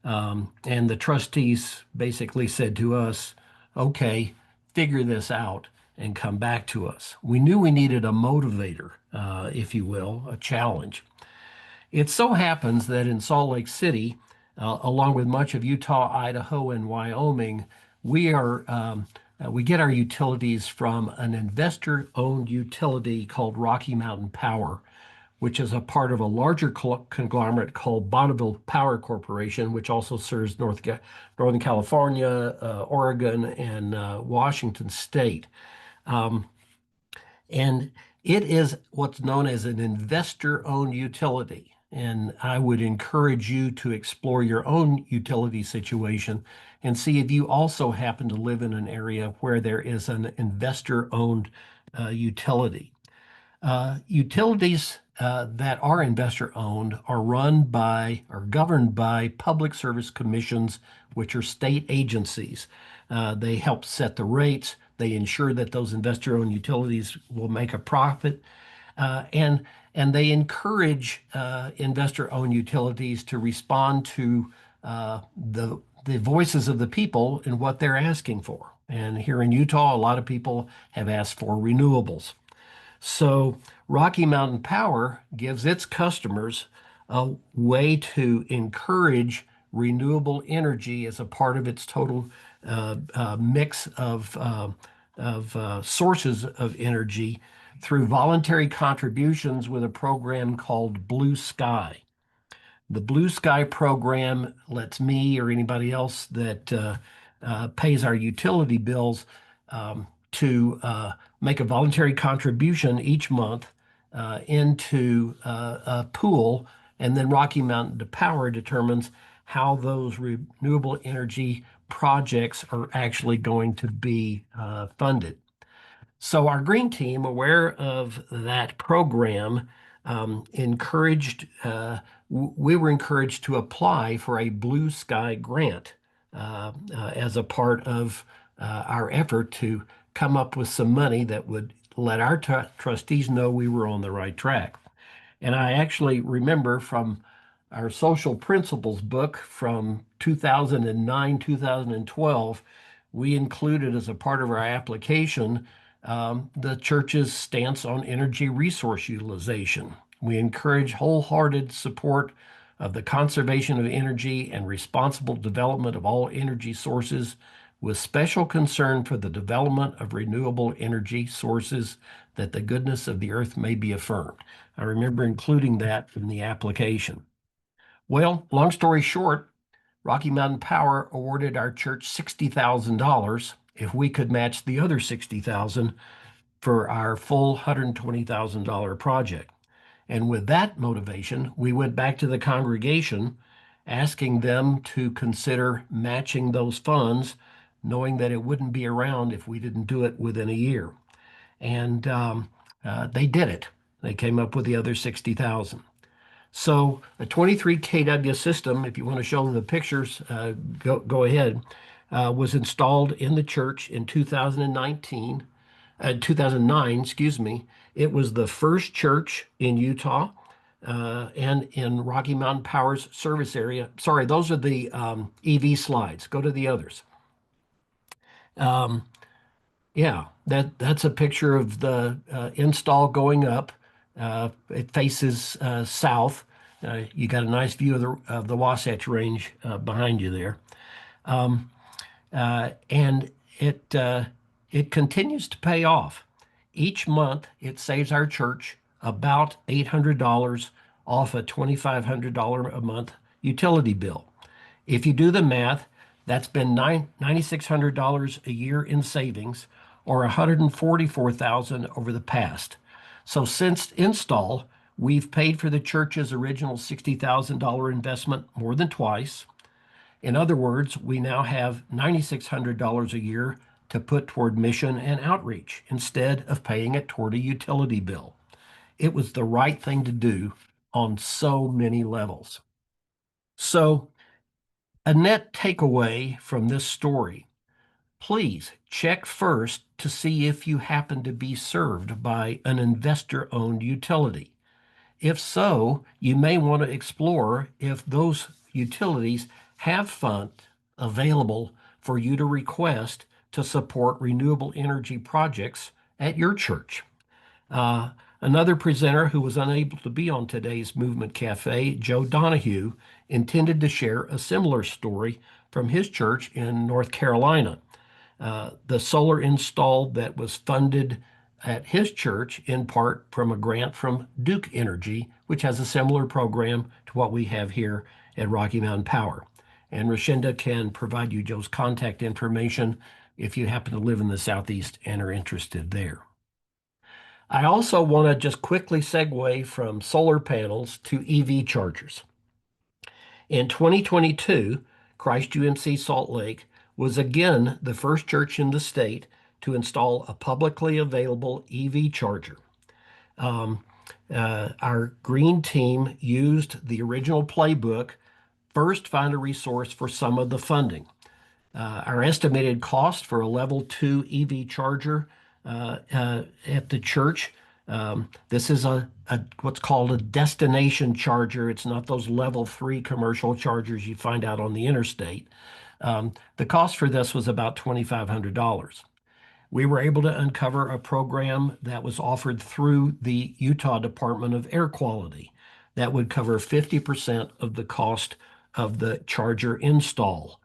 And the trustees basically said to us, okay, figure this out. and come back to us. We knew we needed a motivator, if you will, a challenge. It so happens that in Salt Lake City, along with much of Utah, Idaho, and Wyoming, we get our utilities from an investor-owned utility called Rocky Mountain Power, which is a part of a larger conglomerate called Bonneville Power Corporation, which also serves Northern California, Oregon, and Washington State. And it is what's known as an investor-owned utility. And I would encourage you to explore your own utility situation and see if you also happen to live in an area where there is an investor-owned utility. Utilities that are investor-owned are run by or governed by public service commissions, which are state agencies. They help set the rates. They ensure that those investor-owned utilities will make a profit, and they encourage investor-owned utilities to respond to the voices of the people and what they're asking for. And here in Utah, a lot of people have asked for renewables. So Rocky Mountain Power gives its customers a way to encourage renewable energy as a part of its total mix of sources of energy through voluntary contributions with a program called Blue Sky. The Blue Sky program lets me or anybody else that pays our utility bills to make a voluntary contribution each month into a pool, and then Rocky Mountain Power determines how those renewable energy projects are actually going to be funded. So our green team, aware of that program, we were encouraged to apply for a Blue Sky grant as a part of our effort to come up with some money that would let our trustees know we were on the right track. And I actually remember from our social principles book from 2009, 2012, we included as a part of our application the church's stance on energy resource utilization. We encourage wholehearted support of the conservation of energy and responsible development of all energy sources, with special concern for the development of renewable energy sources, that the goodness of the earth may be affirmed. I remember including that in the application. Well, long story short, Rocky Mountain Power awarded our church $60,000 if we could match the other $60,000 for our full $120,000 project. And with that motivation, we went back to the congregation asking them to consider matching those funds, knowing that it wouldn't be around if we didn't do it within a year. And they did it. They came up with the other 60,000. So a 23 kW system, if you want to show them the pictures, go ahead, was installed in the church in 2009, excuse me. It was the first church in Utah and in Rocky Mountain Power's service area. Sorry, those are the EV slides. Go to the others. Yeah, that's a picture of the install going up. It faces south. You got a nice view of the Wasatch Range behind you there. And it continues to pay off. Each month, it saves our church about $800 off a $2,500 a month utility bill. If you do the math, that's been $9,600 a year in savings, or $144,000 over the past. So since install, we've paid for the church's original $60,000 investment more than twice. In other words, we now have $9,600 a year to put toward mission and outreach instead of paying it toward a utility bill. It was the right thing to do on so many levels. So, a net takeaway from this story: please check first to see if you happen to be served by an investor-owned utility. If so, you may want to explore if those utilities have funds available for you to request to support renewable energy projects at your church. Another presenter who was unable to be on today's Movement Cafe, Joe Donahue, intended to share a similar story from his church in North Carolina. The solar install that was funded at his church in part from a grant from Duke Energy, which has a similar program to what we have here at Rocky Mountain Power. And Rashinda can provide you Joe's contact information if you happen to live in the Southeast and are interested there. I also want to just quickly segue from solar panels to EV chargers. In 2022, Christ UMC Salt Lake was again the first church in the state to install a publicly available EV charger. Our green team used the original playbook, first find a resource for some of the funding. Our estimated cost for a level 2 EV charger at the church. This is what's called a destination charger. It's not those level 3 commercial chargers you find out on the interstate. The cost for this was about $2,500. We were able to uncover a program that was offered through the Utah Department of Air Quality that would cover 50% of the cost of the charger install.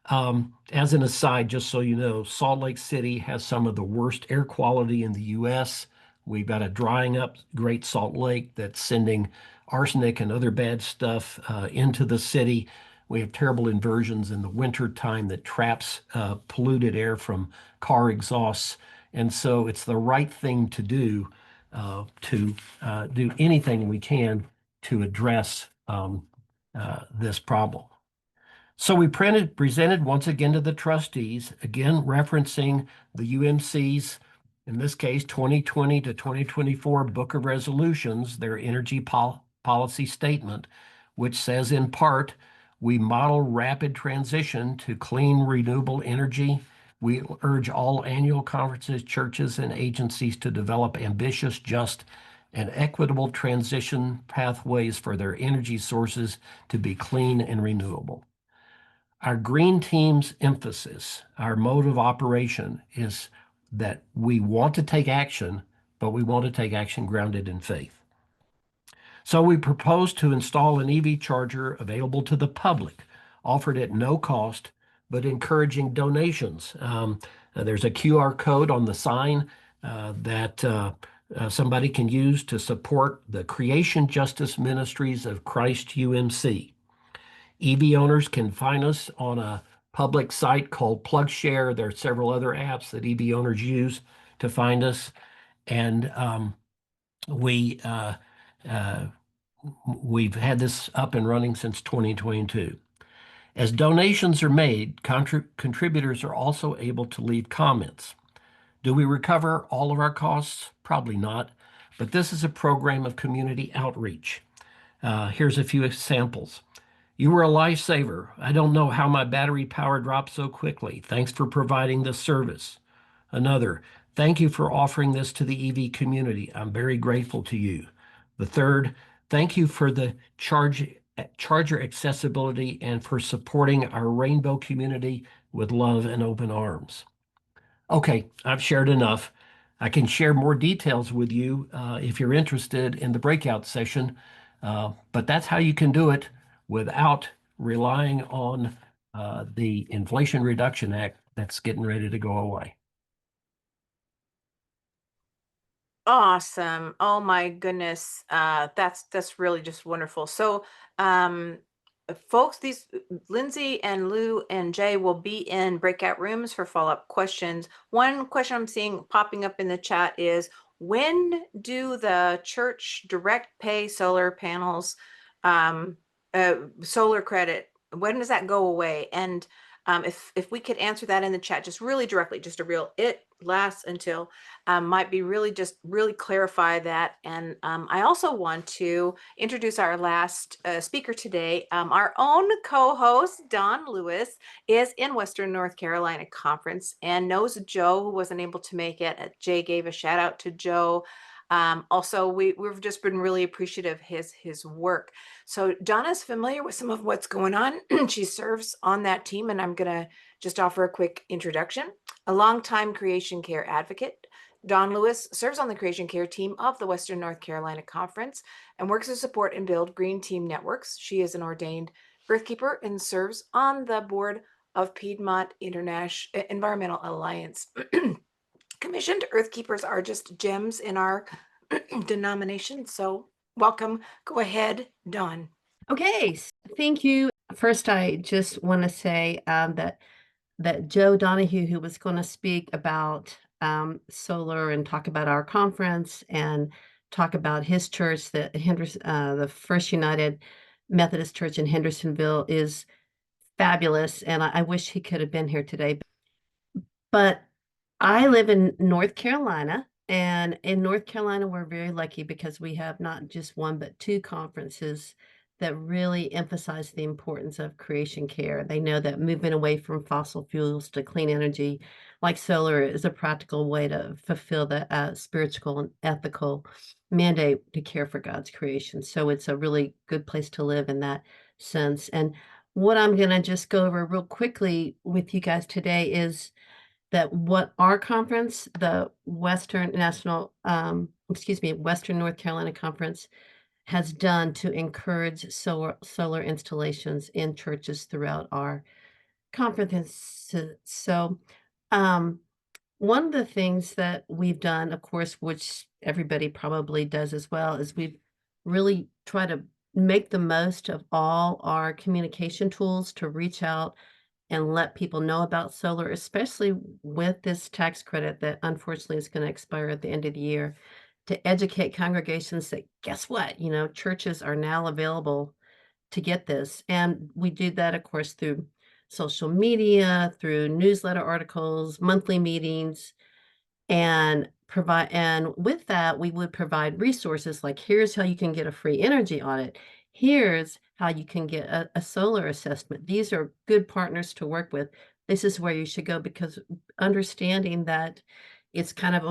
As an aside, just so you know, Salt Lake City has some of the worst air quality in the U.S. We've got a drying up Great Salt Lake that's sending arsenic and other bad stuff into the city. We have terrible inversions in the winter time that traps polluted air from car exhausts. And so it's the right thing to do anything we can to address this problem. So we presented once again to the trustees, again referencing the UMC's, in this case, 2020 to 2024 Book of Resolutions, their energy policy statement, which says in part, we model rapid transition to clean, renewable energy. We urge all annual conferences, churches, and agencies to develop ambitious, just, and equitable transition pathways for their energy sources to be clean and renewable. Our green team's emphasis, our mode of operation is that we want to take action, but we want to take action grounded in faith. So we propose to install an EV charger available to the public, offered at no cost, but encouraging donations. There's a QR code on the sign that somebody can use to support the Creation Justice Ministries of Christ UMC. EV owners can find us on a public site called PlugShare. There are several other apps that EV owners use to find us. And we've had this up and running since 2022. As donations are made, contributors are also able to leave comments. Do we recover all of our costs? Probably not, but this is a program of community outreach. Here's a few examples. You were a lifesaver. I don't know how my battery power dropped so quickly. Thanks for providing this service. Another, thank you for offering this to the EV community. I'm very grateful to you. The third, thank you for the charger accessibility and for supporting our rainbow community with love and open arms. Okay, I've shared enough. I can share more details with you if you're interested in the breakout session, but that's how you can do it without relying on the Inflation Reduction Act that's getting ready to go away.
Awesome. Oh my goodness. That's really just wonderful. So, folks, these Lindsay and Lou and Jay will be in breakout rooms for follow-up questions. One question I'm seeing popping up in the chat is, when do the church direct pay solar panels, solar credit, when does that go away? And if we could answer that in the chat, just really directly, just a real, it lasts until, might be really just really clarify that. And I also want to introduce our last speaker today. Our own co-host, Don Lewis, is in Western North Carolina Conference and knows Joe, who wasn't able to make it. Jay gave a shout out to Joe. Also, we've just been really appreciative of his work. So Donna's familiar with some of what's going on. She serves on that team, and I'm going to just offer a quick introduction. A longtime creation care advocate, Dawn Lewis serves on the creation care team of the Western North Carolina Conference and works to support and build green team networks. She is an ordained earthkeeper and serves on the board of Piedmont International Environmental Alliance. Commissioned earthkeepers are just gems in our denomination. So welcome. Go ahead, Dawn.
Okay, thank you. First, I just want to say that Joe Donahue, who was going to speak about solar and talk about our conference and talk about his church, the First United Methodist Church in Hendersonville, is fabulous, and I wish he could have been here today. But I live in North Carolina, and in North Carolina, we're very lucky because we have not just one, but two conferences that really emphasize the importance of creation care. They know that moving away from fossil fuels to clean energy, like solar, is a practical way to fulfill the spiritual and ethical mandate to care for God's creation. So it's a really good place to live in that sense. And what I'm going to just go over real quickly with you guys today is that what our conference, the Western North Carolina Conference, has done to encourage solar installations in churches throughout our conference. So, one of the things that we've done, of course, which everybody probably does as well, is we've really tried to make the most of all our communication tools to reach out and let people know about solar, especially with this tax credit that unfortunately is going to expire at the end of the year, to educate congregations that guess what, churches are now available to get this. And we do that, of course, through social media, through newsletter articles, monthly meetings, and with that we would provide resources like, here's how you can get a free energy audit, here's how you can get a solar assessment. These are good partners to work with. This is where you should go, because understanding that it's kind of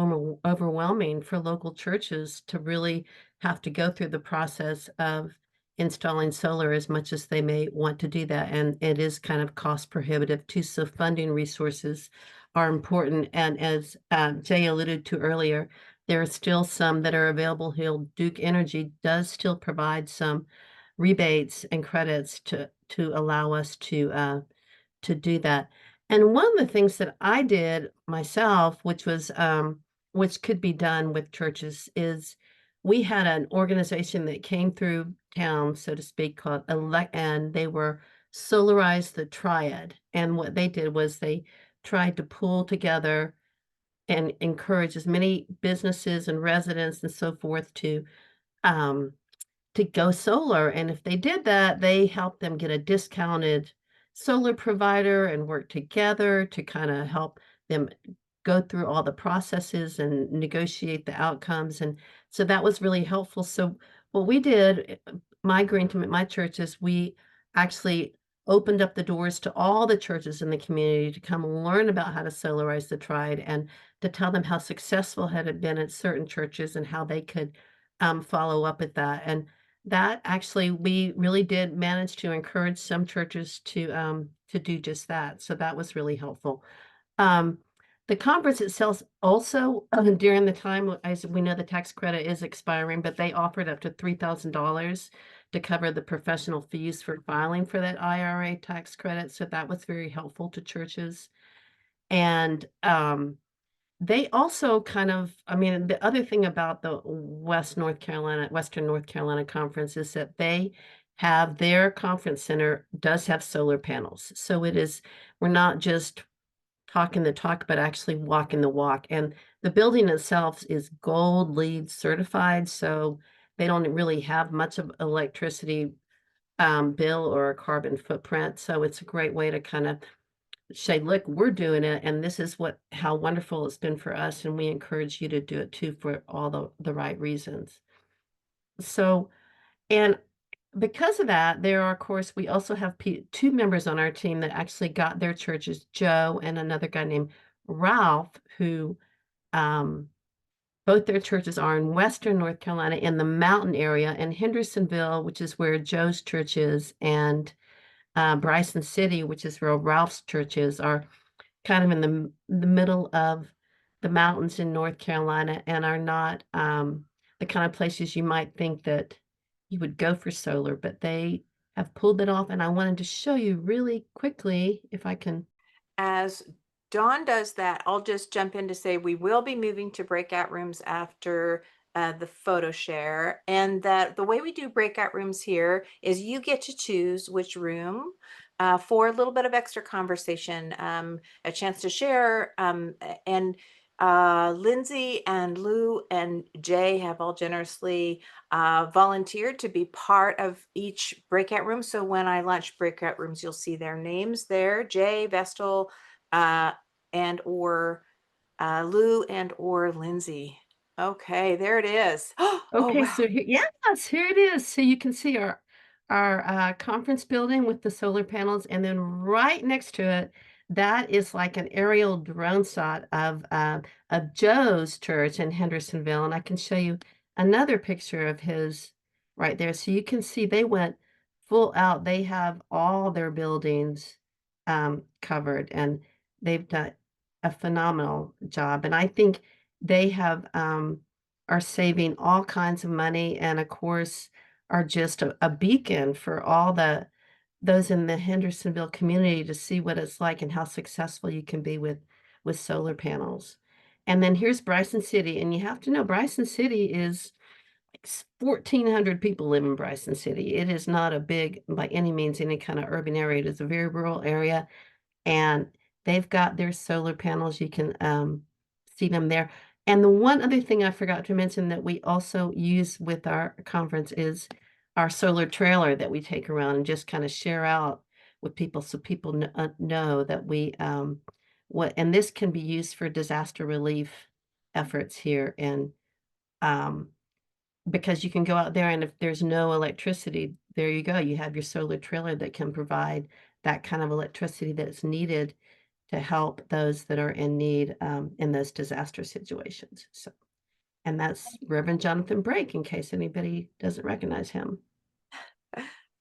overwhelming for local churches to really have to go through the process of installing solar as much as they may want to do that, and it is kind of cost prohibitive too. So funding resources are important. And as Jay alluded to earlier, there are still some that are available. Duke Energy does still provide some rebates and credits to allow us to do that. And one of the things that I did myself, which could be done with churches, is we had an organization that came through town, so to speak, called and they were Solarized the Triad. And what they did was they tried to pull together and encourage as many businesses and residents and so forth um, to go solar. And if they did that, they helped them get a discounted solar provider and work together to kind of help them go through all the processes and negotiate the outcomes. And so that was really helpful. So what we did, my Green Commit, my church, is we actually opened up the doors to all the churches in the community to come and learn about how to solarize the Triad, and to tell them how successful had it been at certain churches and how they could follow up with that. And that actually, we really did manage to encourage some churches to do just that. So that was really helpful. The conference itself also, during the time, as we know, the tax credit is expiring, but they offered up to $3,000 to cover the professional fees for filing for that IRA tax credit. So that was very helpful to churches. And they also the other thing about the Western North Carolina Conference is that they have their conference center does have solar panels. So we're not just talking the talk, but actually walking the walk. And the building itself is gold LEED certified, so they don't really have much of electricity bill or a carbon footprint. So it's a great way to kind of say, look, we're doing it, and this is how wonderful it's been for us, and we encourage you to do it too for all the right reasons. So, and because of that, there are, of course, we also have two members on our team that actually got their churches, Joe and another guy named Ralph, who both their churches are in Western North Carolina in the mountain area, in Hendersonville, which is where Joe's church is, and Bryson City, which is where Ralph's church is, are kind of in the middle of the mountains in North Carolina and are not the kind of places you might think that you would go for solar, but they have pulled it off. And I wanted to show you really quickly if I can.
As Dawn does that, I'll just jump in to say we will be moving to breakout rooms after the photo share, and that the way we do breakout rooms here is you get to choose which room for a little bit of extra conversation, a chance to share, and Lindsay and Lou and Jay have all generously volunteered to be part of each breakout room. So when I launch breakout rooms, you'll see their names there: Jay, Vestal, uh, and or Lou and or Lindsay. Okay, there it is. Oh,
Okay,
wow.
so yes, here it is. So you can see our conference building with the solar panels, and then right next to it, that is like an aerial drone shot of Joe's church in Hendersonville, and I can show you another picture of his right there. So you can see they went full out. They have all their buildings covered, and they've done a phenomenal job. And I think they have are saving all kinds of money, and of course are just a beacon for all those in the Hendersonville community to see what it's like and how successful you can be with solar panels. And then here's Bryson City, and you have to know Bryson City is like 1,400 people live in Bryson City. It is not a big, by any means, any kind of urban area. It is a very rural area, and they've got their solar panels. You can see them there. And the one other thing I forgot to mention that we also use with our conference is our solar trailer that we take around and just kind of share out with people so people know that we and this can be used for disaster relief efforts here. And um, because you can go out there and if there's no electricity, there you go. You have your solar trailer that can provide that kind of electricity that's needed to help those that are in need in those disaster situations. So, and that's Reverend Jonathan Brake, in case anybody doesn't recognize him.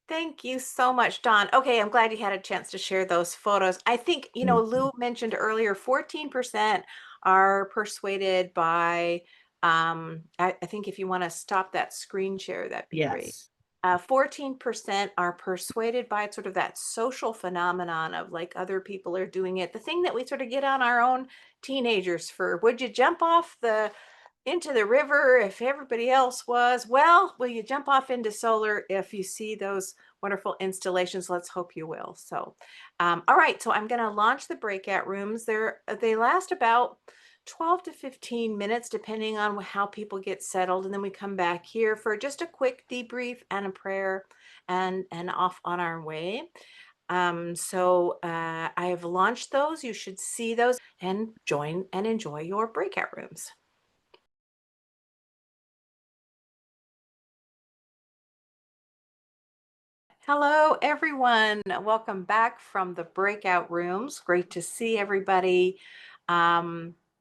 Thank you so much, Don. Okay, I'm glad you had a chance to share those photos. I think, Lou mentioned earlier, 14% are persuaded by, I think if you want to stop that screen share, that'd be great.
Yes.
14% are persuaded by sort of that social phenomenon of like other people are doing it. The thing that we sort of get on our own teenagers for, would you jump off into the river if everybody else was? Well, will you jump off into solar if you see those wonderful installations? Let's hope you will. So, all right. So I'm going to launch the breakout rooms. They last about 12 to 15 minutes, depending on how people get settled. And then we come back here for just a quick debrief and a prayer and off on our way. I have launched those. You should see those and join and enjoy your breakout rooms. Hello, everyone. Welcome back from the breakout rooms. Great to see everybody.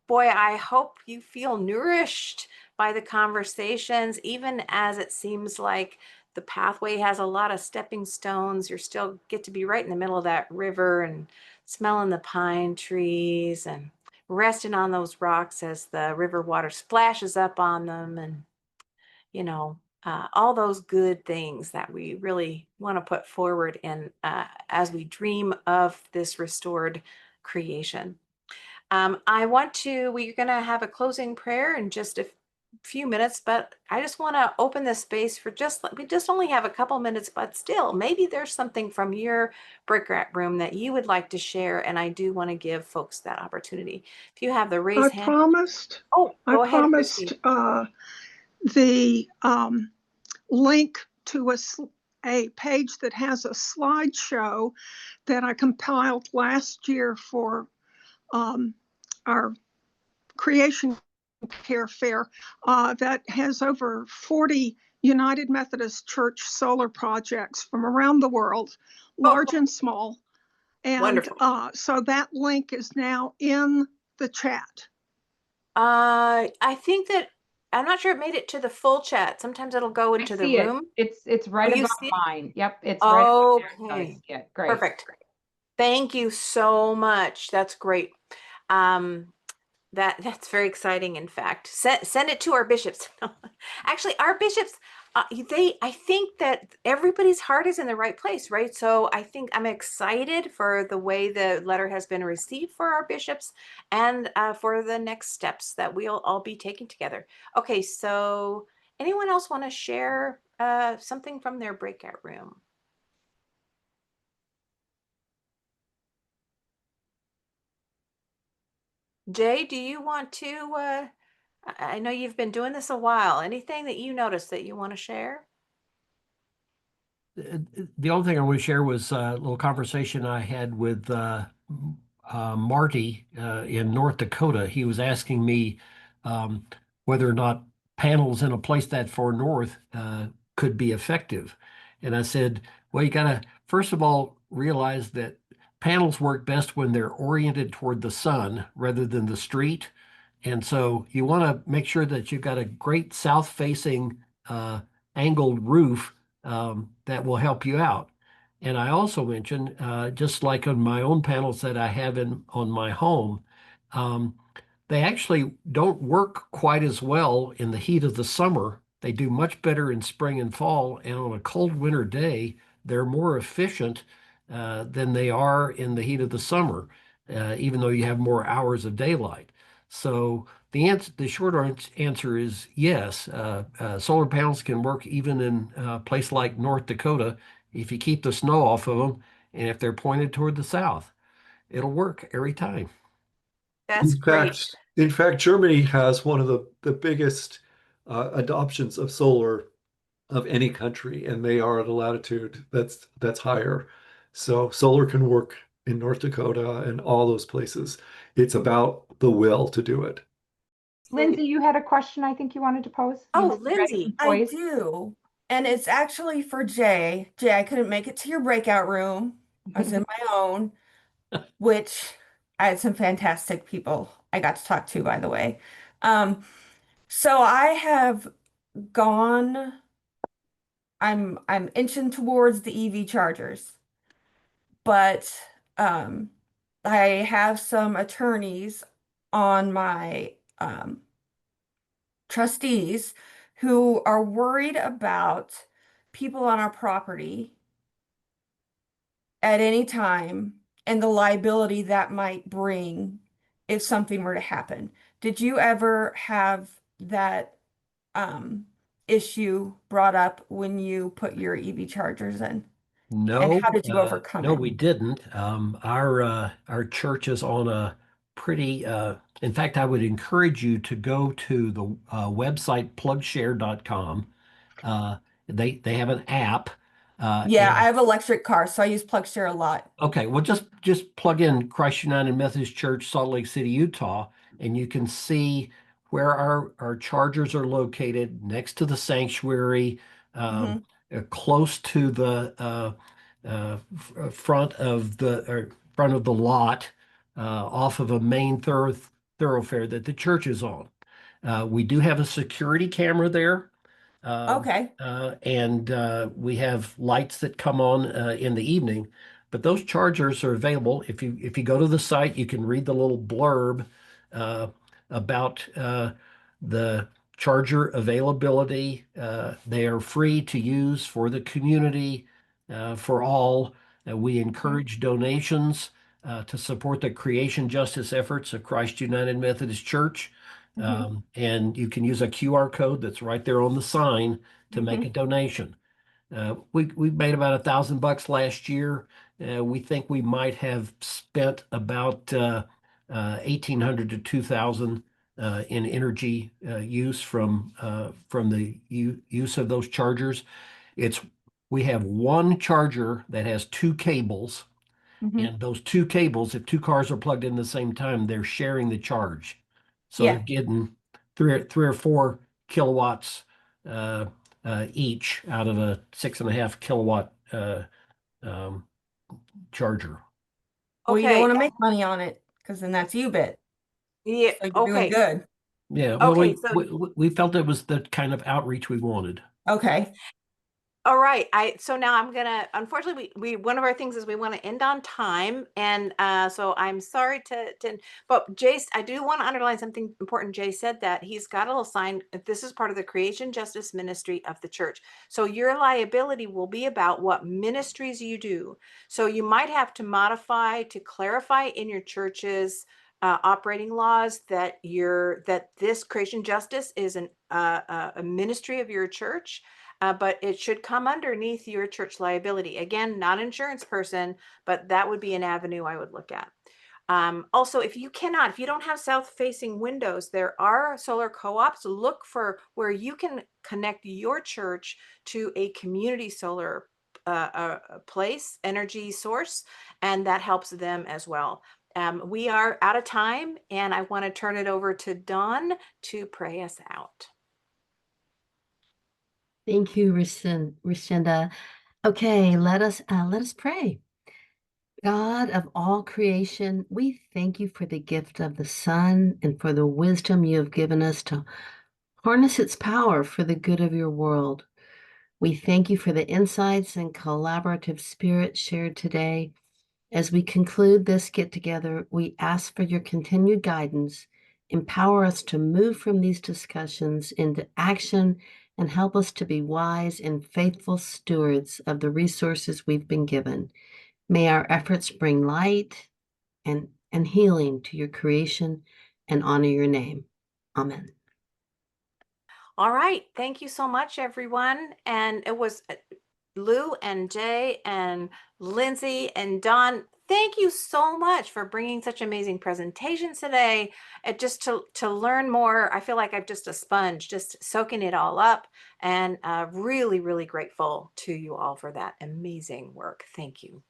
Boy, I hope you feel nourished by the conversations, even as it seems like the pathway has a lot of stepping stones. You still get to be right in the middle of that river and smelling the pine trees and resting on those rocks as the river water splashes up on them, and all those good things that we really want to put forward in as we dream of this restored creation. We're going to have a closing prayer in just a few minutes, but I just want to open this space for we just only have a couple minutes, but still, maybe there's something from your breakout room that you would like to share. And I do want to give folks that opportunity. If you have the raise hand. Oh,
I
go ahead,
promised
Christy.
the link to a page that has a slideshow that I compiled last year for our Creation Care Fair that has over 40 United Methodist Church solar projects from around the world, large and small. And
Wonderful.
So that link is now in the chat.
I think that I'm not sure it made it to the full chat. Sometimes it'll go into the room.
It's right
You
above
see it?
mine. Yep, it's right above there. So I
Okay.
see it. Great.
Perfect. Thank you so much. That's great. Um, that's very exciting. In fact, send it to our bishops. Actually, our bishops, I think that everybody's heart is in the right place, right? So I think I'm excited for the way the letter has been received for our bishops, and for the next steps that we'll all be taking together. Okay, so anyone else want to share something from their breakout room? Jay, do you want to? I know you've been doing this a while. Anything that you noticed that you want to share?
The only thing I want to share was a little conversation I had with Marty in North Dakota. He was asking me um, whether or not panels in a place that far north could be effective. And I said, well, you got to, first of all, realize that panels work best when they're oriented toward the sun rather than the street. And so you want to make sure that you've got a great south-facing angled roof that will help you out. And I also mentioned, just like on my own panels that I have in on my home, um, they actually don't work quite as well in the heat of the summer. They do much better in spring and fall. And on a cold winter day, they're more efficient than they are in the heat of the summer, even though you have more hours of daylight. So the short answer is yes. Solar panels can work even in a place like North Dakota if you keep the snow off of them and if they're pointed toward the south. It'll work every time.
That's great.
In fact, Germany has one of the biggest adoptions of solar of any country, and they are at a latitude that's higher. So solar can work in North Dakota and all those places. It's about the will to do it.
Lindsay, you had a question I think you wanted to pose. You
Oh,
ready
Lindsay.
and
I
poised?
do. And it's actually for Jay. Jay, I couldn't make it to your breakout room. I was in my own, which I had some fantastic people I got to talk to, by the way. Um, so I have gone, I'm inching towards the EV chargers, but um I have some attorneys on my trustees who are worried about people on our property at any time and the liability that might bring if something were to happen. Did you ever have that um, issue brought up when you put your EV chargers in? And
No,
how did you overcome
no,
it?
we didn't. Our church is on a pretty. In fact, I would encourage you to go to the website plugshare.com. Uh, they have an app,
Yeah, I
and
have electric cars, so I use PlugShare a lot.
okay, well, just plug in Christ United Methodist Church, Salt Lake City, Utah, and you can see where our chargers are located next to the sanctuary, um,
Hmm.
close to the front of the lot, off of a main thoroughfare that the church is on. We do have a security camera there. Um,
Okay.
and we have lights that come on in the evening, but those chargers are available. If you go to the site, you can read the little blurb uh, about the charger availability. They are free to use for the community, for all. We
Hmm.
encourage donations to support the creation justice efforts of Christ United Methodist Church.
Hmm.
And you can use a QR code that's right there on the sign to make a
Hmm.
donation. We made about $1,000 last year. We think we might have spent about 1,800 to 2,000 in energy use from the use of those chargers. It's we have one charger that has two cables,
Hmm.
and those two cables, if two cars are plugged in at the same time, they're sharing the charge. So they're
Yeah.
getting three or 4 kilowatts uh, each out of a 6.5 kilowatt um, charger.
Well, you don't
Okay.
want to make money on it because then that's you bit.
Yeah.
So you're doing
Okay.
good.
Yeah, well,
Okay.
we,
So
we we felt it was the kind of outreach we wanted.
Okay.
All right. So now I'm gonna, unfortunately, we one of our things is we want to end on time, and so I'm sorry but Jay, I do want to underline something important. Jay said that he's got a little sign. This is part of the creation justice ministry of the church. So your liability will be about what ministries you do. So you might have to modify to clarify in your church's operating laws that this creation justice is a ministry of your church, but it should come underneath your church liability. Again, not insurance person, but that would be an avenue I would look at. Also, if you don't have south-facing windows, there are solar co-ops. Look for where you can connect your church to a community solar place, energy source, and that helps them as well. We are out of time, and I want to turn it over to Dawn to pray us out.
Thank you, Rishinda. Okay, let us pray. God of all creation, we thank you for the gift of the sun and for the wisdom you have given us to harness its power for the good of your world. We thank you for the insights and collaborative spirit shared today. As we conclude this get together, we ask for your continued guidance. Empower us to move from these discussions into action and help us to be wise and faithful stewards of the resources we've been given. May our efforts bring light and healing to your creation and honor your name. Amen.
All right. Thank you so much, everyone. And it was Lou and Jay and Lindsay and Don. Thank you so much for bringing such amazing presentations today. And just to learn more, I feel like I'm just a sponge, just soaking it all up. And really, really grateful to you all for that amazing work. Thank you.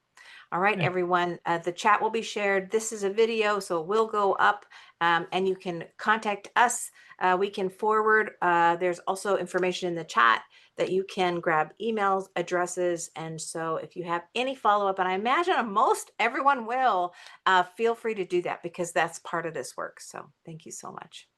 All right, everyone, the chat will be shared. This is a video, so it will go up, and you can contact us. We can forward. There's also information in the chat that you can grab emails, addresses. And so if you have any follow-up, and I imagine most everyone will, feel free to do that because that's part of this work. So thank you so much.